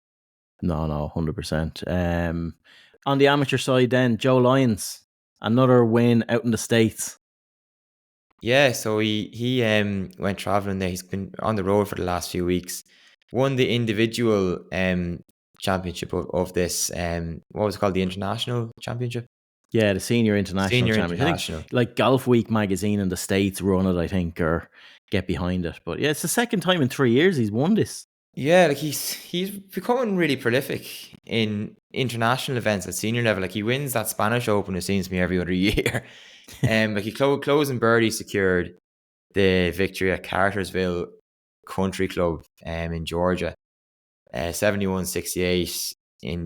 No, 100%. On the amateur side, then Joe Lyons, another win out in the States. Yeah, so he went traveling there. He's been on the road for the last few weeks. Won the individual championship of this. What was it called? The international championship. Yeah, the senior international championship. I think, like Golf Week magazine in the States run it, I think, or get behind it. But yeah, it's the second time in 3 years he's won this. Yeah, like he's becoming really prolific in international events at senior level. Like he wins that Spanish Open, it seems to me, every other year. Like he closing birdie secured the victory at Cartersville Country Club in Georgia, 71-68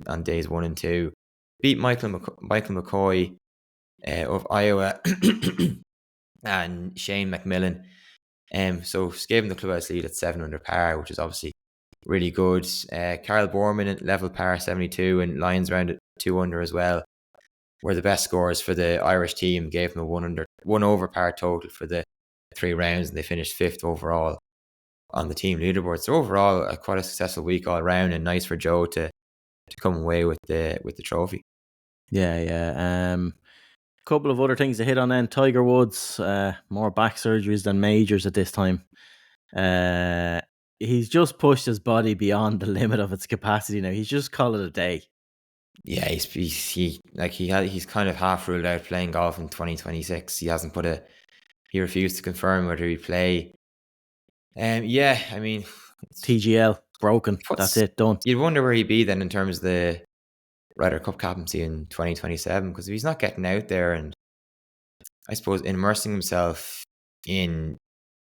on days 1 and 2. Beat Michael McCoy of Iowa and Shane McMillan. So gave him the clubhouse lead at 7 under par, which is obviously really good. Carl Borman at level par 72 and Lyons round at 2 under as well. were the best scores for the Irish team, gave them a one over par total for the 3 rounds, and they finished 5th overall on the team leaderboard. So overall, quite a successful week all around, and nice for Joe to come away with the trophy. Yeah. Couple of other things to hit on then. Tiger Woods, more back surgeries than majors at this time. He's just pushed his body beyond the limit of its capacity now. He's just called it a day. Yeah, he's kind of half ruled out playing golf in 2026. He refused to confirm whether he'd play. Yeah, I mean, TGL broken. That's it, done. You'd wonder where he'd be then in terms of the Ryder Cup captaincy in 2027, because if he's not getting out there and I suppose immersing himself in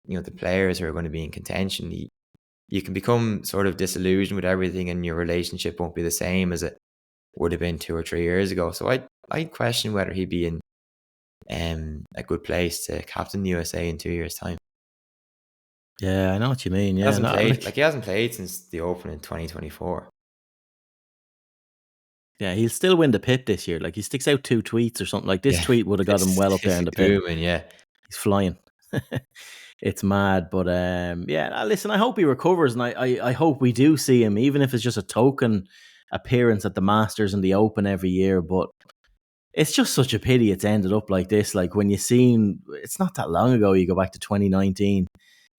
the players who are going to be in contention, you can become sort of disillusioned with everything, and your relationship won't be the same as it would have been 2 or 3 years ago. So I'd question whether he'd be in a good place to captain the USA in 2 years' time. Yeah, I know what you mean. Yeah, he hasn't played since the Open in 2024. Yeah, he'll still win the pit this year. Like, he sticks out 2 tweets or something. Like, this tweet would have got him well up there in the pit. Yeah, he's flying. It's mad, but listen, I hope he recovers, and I hope we do see him, even if it's just a token appearance at the Masters and the Open every year. But it's just such a pity it's ended up like this. Like, when you seen, it's not that long ago, you go back to 2019,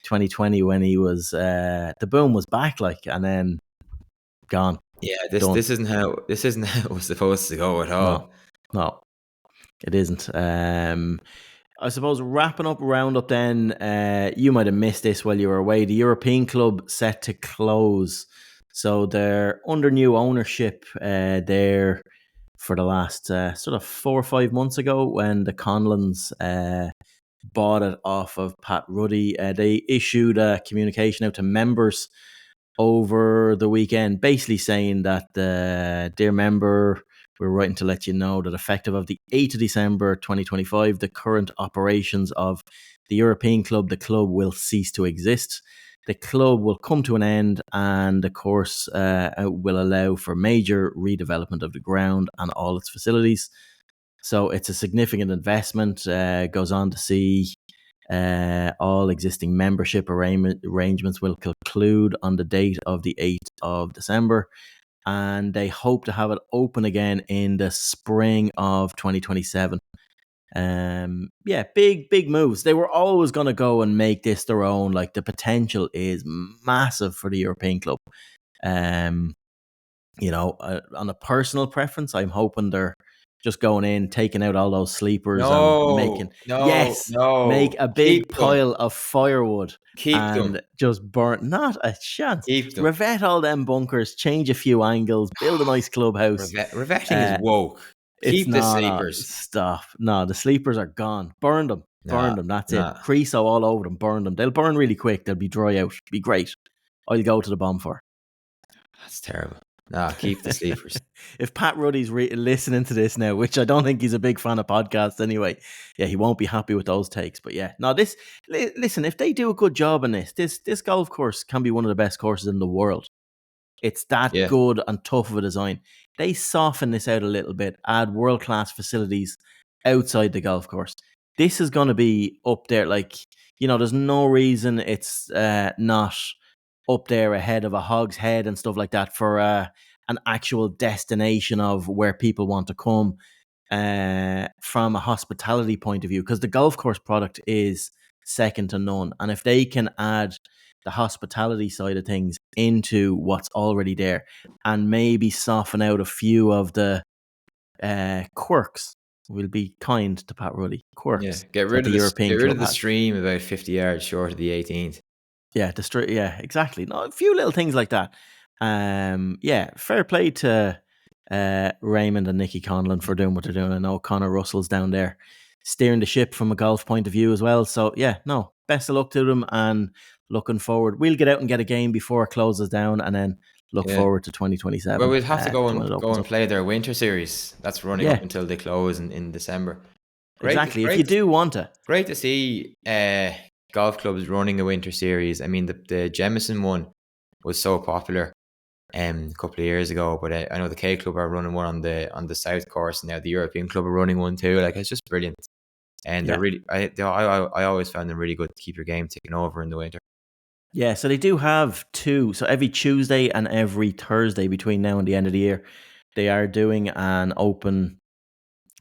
2020, when he was the boom was back, like, and then gone. Yeah, this isn't how it was supposed to go at all. No, it isn't. I suppose wrapping up roundup then, you might have missed this while you were away. The European Club set to close. So they're under new ownership there for the last sort of 4 or 5 months ago, when the Conlons bought it off of Pat Ruddy. They issued a communication out to members over the weekend, basically saying that, dear member, we're writing to let you know that effective of the 8th of December 2025, the current operations of the European Club, the club will cease to exist. The club will come to an end, and of course will allow for major redevelopment of the ground and all its facilities. So it's a significant investment. Goes on to see all existing membership arrangements will conclude on the date of the 8th of December. And they hope to have it open again in the spring of 2027. Big moves. They were always going to go and make this their own. Like, the potential is massive for the European Club. On a personal preference, I'm hoping they're just going in, taking out all those sleepers make a big pile of firewood and just burn. Not a chance. Revet all them bunkers, change a few angles, build a nice clubhouse. Revetting is woke. Keep the sleepers. Stop. No, the sleepers are gone. Burn them. That's it. Creosote all over them. Burn them. They'll burn really quick. They'll be dry out. Be great. I'll go to the bonfire. That's terrible. No, keep the sleepers. If Pat Ruddy's listening to this now, which I don't think he's a big fan of podcasts anyway, yeah, he won't be happy with those takes. But yeah, no, listen, if they do a good job on this golf course can be one of the best courses in the world. It's that good and tough of a design. They soften this out a little bit, add world-class facilities outside the golf course. This is going to be up there. Like, there's no reason it's not up there ahead of a Hog's Head and stuff like that for an actual destination of where people want to come from a hospitality point of view, because the golf course product is second to none. And if they can add the hospitality side of things into what's already there and maybe soften out a few of the quirks, we'll be kind to Pat Ruddy. Quirks. Yeah, get rid of the stream about 50 yards short of the 18th. Yeah, exactly. No, a few little things like that. Fair play to Raymond and Nicky Conlon for doing what they're doing. I know Conor Russell's down there steering the ship from a golf point of view as well. So best of luck to them, and looking forward. We'll get out and get a game before it closes down, and then look forward to 2027. Well, we'll have to go and play their winter series. That's running up until they close in December. If you do want to. Great to see golf clubs running a winter series. I mean, the Jemison one was so popular. a couple of years ago. But I know the K Club are running one on the South course now. The European Club are running one too. Like, it's just brilliant, and they're really. I always found them really good to keep your game ticking over in the winter. Yeah, so they do have two. So every Tuesday and every Thursday between now and the end of the year, they are doing an open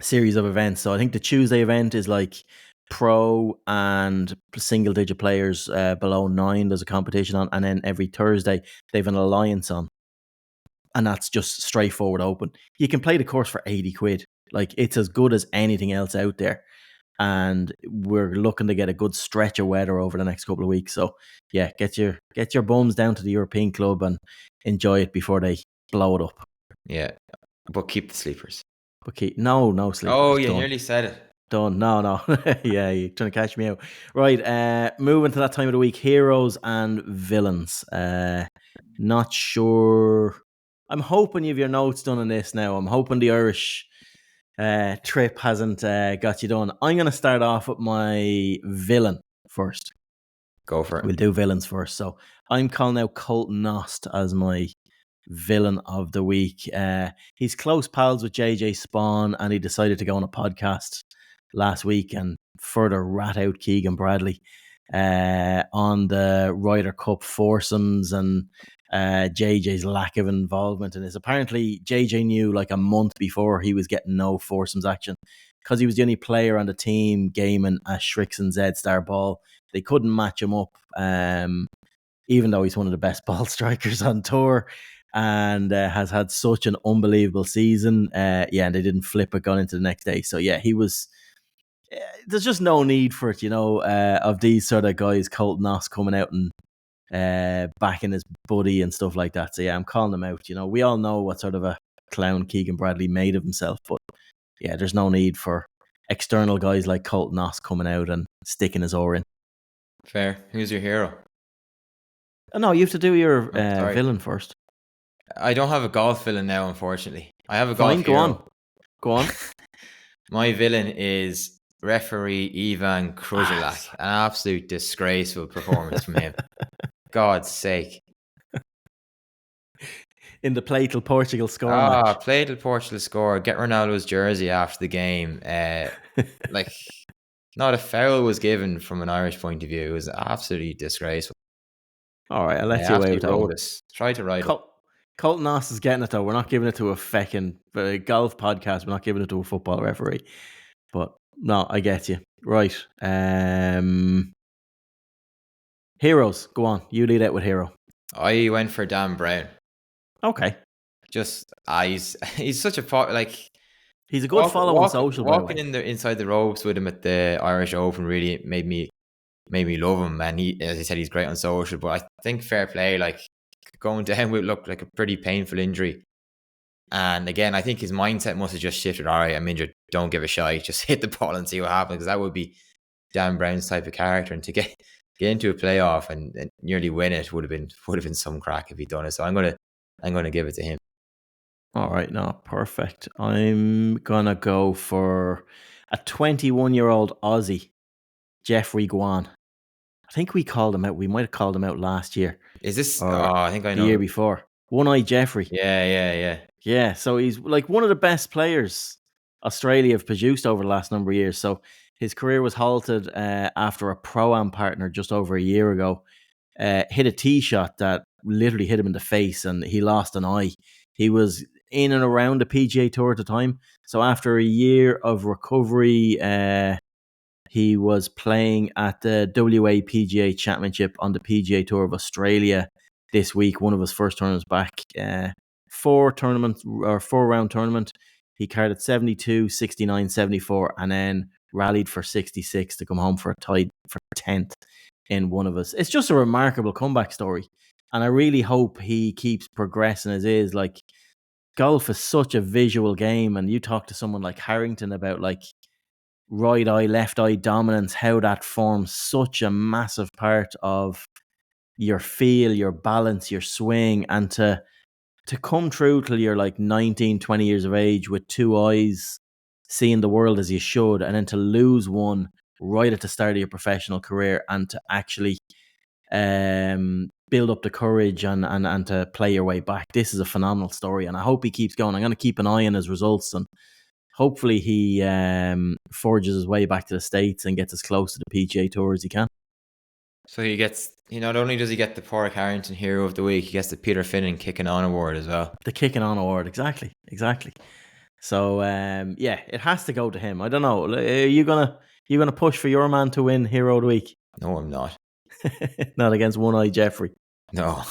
series of events. So I think the Tuesday event is like pro and single digit players below 9. There's a competition on, and then every Thursday they have an alliance on, and that's just straightforward open. You can play the course for 80 quid. Like, it's as good as anything else out there. And we're looking to get a good stretch of weather over the next couple of weeks. So yeah, get your bums down to the European Club and enjoy it before they blow it up. Yeah, but keep the sleepers. But no sleepers. Oh, you nearly said it. Done. No. Yeah, you're trying to catch me out. Right, moving to that time of the week, heroes and villains. Not sure. I'm hoping you have your notes done on this now. I'm hoping the Irish trip hasn't got you done. I'm going to start off with my villain first. Go for it. We'll do villains first. So I'm calling out Colton Nost as my villain of the week. He's close pals with JJ Spawn, and he decided to go on a podcast last week and further rat out Keegan Bradley on the Ryder Cup foursomes and JJ's lack of involvement in this. Apparently, JJ knew like a month before he was getting no foursomes action because he was the only player on the team gaming a Shrixon Z-Star ball. They couldn't match him up, even though he's one of the best ball strikers on tour and has had such an unbelievable season. And they didn't flip it going into the next day. So yeah, he was... there's just no need for it, of these sort of guys, Colton Nost coming out and backing his buddy and stuff like that. So yeah, I'm calling him out. We all know what sort of a clown Keegan Bradley made of himself, but yeah, there's no need for external guys like Colton Nost coming out and sticking his oar in. Fair. Who's your hero? No, you have to do your villain first. I don't have a golf villain now, unfortunately. I have a golf hero. Go on. My villain is referee Ivan Krujilak. An absolute disgraceful performance from him. God's sake. In the play till Portugal score match. Play till Portugal score. Get Ronaldo's jersey after the game. Not a foul was given from an Irish point of view. It was absolutely disgraceful. All right, I'll let you away with that. Try to write it. Colton Nost is getting it though. We're not giving it to a feckin' golf podcast. We're not giving it to a football referee. But no, I get you. Right. Heroes, go on. You lead out with hero. I went for Dan Brown. Okay. Just he's such a he's a good follow on social. Walking inside the ropes with him at the Irish Open really made me love him. And he, as I said, he's great on social. But I think fair play, like going down would look like a pretty painful injury. And again, I think his mindset must have just shifted. All right, I'm injured. Don't give a shit. Just hit the ball and see what happens. Because that would be Dan Brown's type of character. And to get into a playoff and nearly win it would have been some crack if he'd done it. So I'm gonna give it to him. All right, no, perfect. I'm gonna go for a 21-year-old Aussie, Jeffrey Guan. I think we called him out. We might have called him out last year. Is this? I think I know. The year before. One-Eye Jeffrey. Yeah. Yeah, so he's like one of the best players Australia have produced over the last number of years. So his career was halted after a Pro-Am partner just over a year ago hit a tee shot that literally hit him in the face and he lost an eye. He was in and around the PGA Tour at the time. So after a year of recovery, he was playing at the WA PGA Championship on the PGA Tour of Australia this week, one of his first tournaments back. 4-round tournament. He carded 72, 69, 74, and then rallied for 66 to come home for a tie for 10th in one of us. It's just a remarkable comeback story. And I really hope he keeps progressing as is. Like, golf is such a visual game, and you talk to someone like Harrington about like right eye, left eye dominance, how that forms such a massive part of your feel, your balance, your swing, and to come through till you're like 19, 20 years of age with two eyes, seeing the world as you should, and then to lose one right at the start of your professional career and to actually build up the courage and to play your way back. This is a phenomenal story, and I hope he keeps going. I'm going to keep an eye on his results, and hopefully he forges his way back to the States and gets as close to the PGA Tour as he can. So he gets, not only does he get the Padraig Harrington Hero of the Week, he gets the Peter Finnan Kicking On Award as well. The Kicking On Award, exactly. So it has to go to him. I don't know. Are you gonna push for your man to win Hero of the Week? No, I'm not. Not against One Eye Jeffrey. No.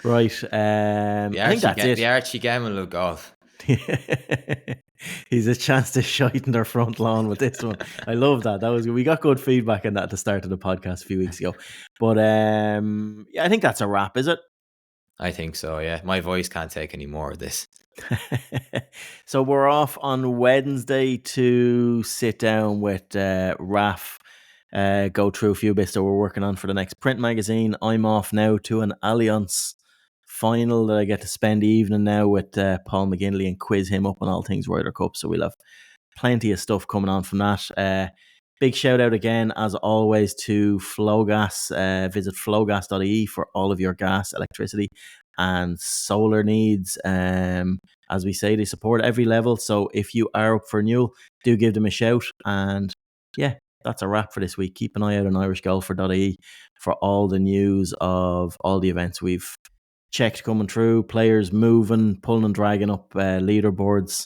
Right. I think that's it. The Archie Gamble of golf. He's a chance to shite in their front lawn with this one. I love that. We got good feedback on that at the start of the podcast a few weeks ago. But I think that's a wrap, is it? I think so, yeah. My voice can't take any more of this. So we're off on Wednesday to sit down with Raf, go through a few bits that we're working on for the next print magazine. I'm off now to an Allianz final that I get to spend the evening now with Paul McGinley and quiz him up on all things Ryder Cup. So we'll have plenty of stuff coming on from that. Big shout out again, as always, to Flowgas. Visit flowgas.ie for all of your gas, electricity, and solar needs. As we say, they support every level. So if you are up for renewal, do give them a shout. And yeah, that's a wrap for this week. Keep an eye out on irishgolfer.ie for all the news of all the events we've checked coming through, players moving, pulling and dragging up leaderboards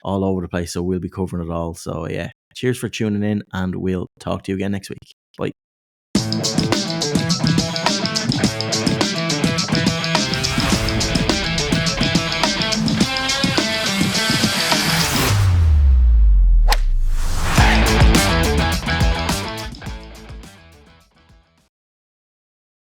all over the place. So we'll be covering it all. So yeah, cheers for tuning in, and we'll talk to you again next week.